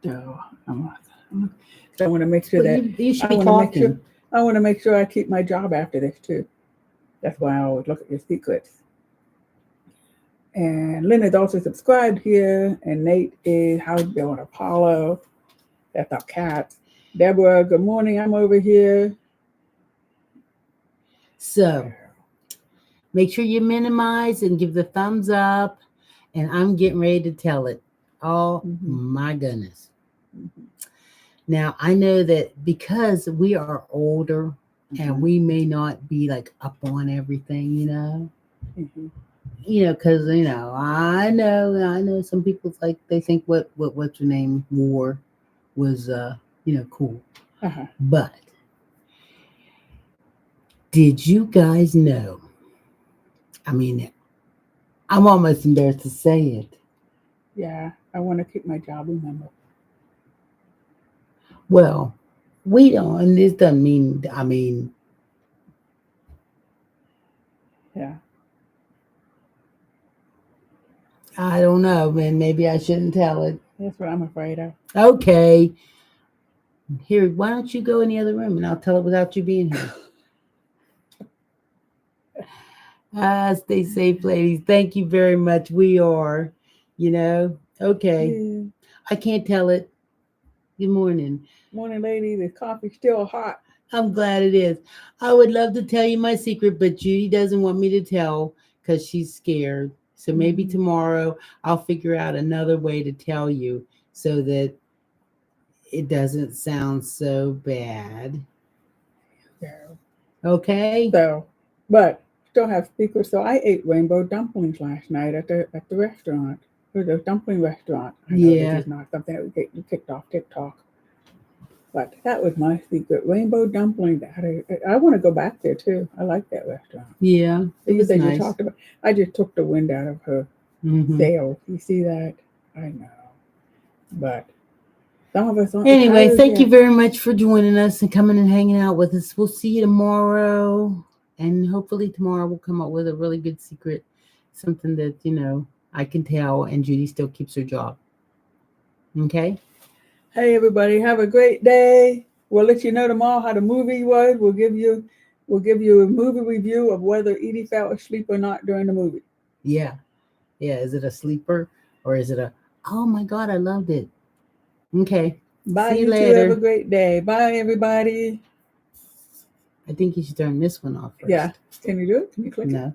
so I want to make sure Well, that you should I be want to make sure talking. I want to make sure I keep my job after this too. That's why I always look at your secrets. And Lynn is also subscribed here, and Nate is how's it going? Apollo, that's our cat. Deborah, good morning. I'm over here. So make sure you minimize and give the thumbs up. And I'm getting ready to tell it. Oh my goodness. Now I know that because we are older and we may not be like up on everything, because I know some people like they think what's your name war was cool. Uh-huh. But did you guys know? I mean, I'm almost embarrassed to say it. Yeah, I want to keep my job, remember. Well, we don't, and this doesn't mean, Yeah. I don't know, man. Maybe I shouldn't tell it. That's what I'm afraid of. Okay. Here, why don't you go in the other room and I'll tell it without you being here. Stay safe, ladies. Thank you very much. We are, okay. Yeah. I can't tell it. Good morning. Morning, lady. The coffee's still hot. I'm glad it is. I would love to tell you my secret, but Judy doesn't want me to tell because she's scared. So maybe tomorrow I'll figure out another way to tell you so that it doesn't sound so bad. Yeah. Okay? So, but still have secrets. So I ate rainbow dumplings last night at the restaurant. It was a dumpling restaurant. I know this is not something that we kicked off TikTok. But that was my secret. Rainbow dumpling. I want to go back there too. I like that restaurant. Yeah. It was nice. You talked about. I just took the wind out of her sails. You see that? I know. But some of us. Anyway, thank you very much for joining us and coming and hanging out with us. We'll see you tomorrow. And hopefully tomorrow we'll come up with a really good secret. Something that, I can tell and Judy still keeps her job. Okay? Hey everybody, have a great day. We'll let you know tomorrow how the movie was. We'll give you a movie review of whether Edie fell asleep or not during the movie. Yeah. Yeah. Is it a sleeper or is it oh my God, I loved it. Okay. Bye. See you later. Too, have a great day. Bye everybody. I think you should turn this one off first. Yeah. Can you do it? Can you click it? No.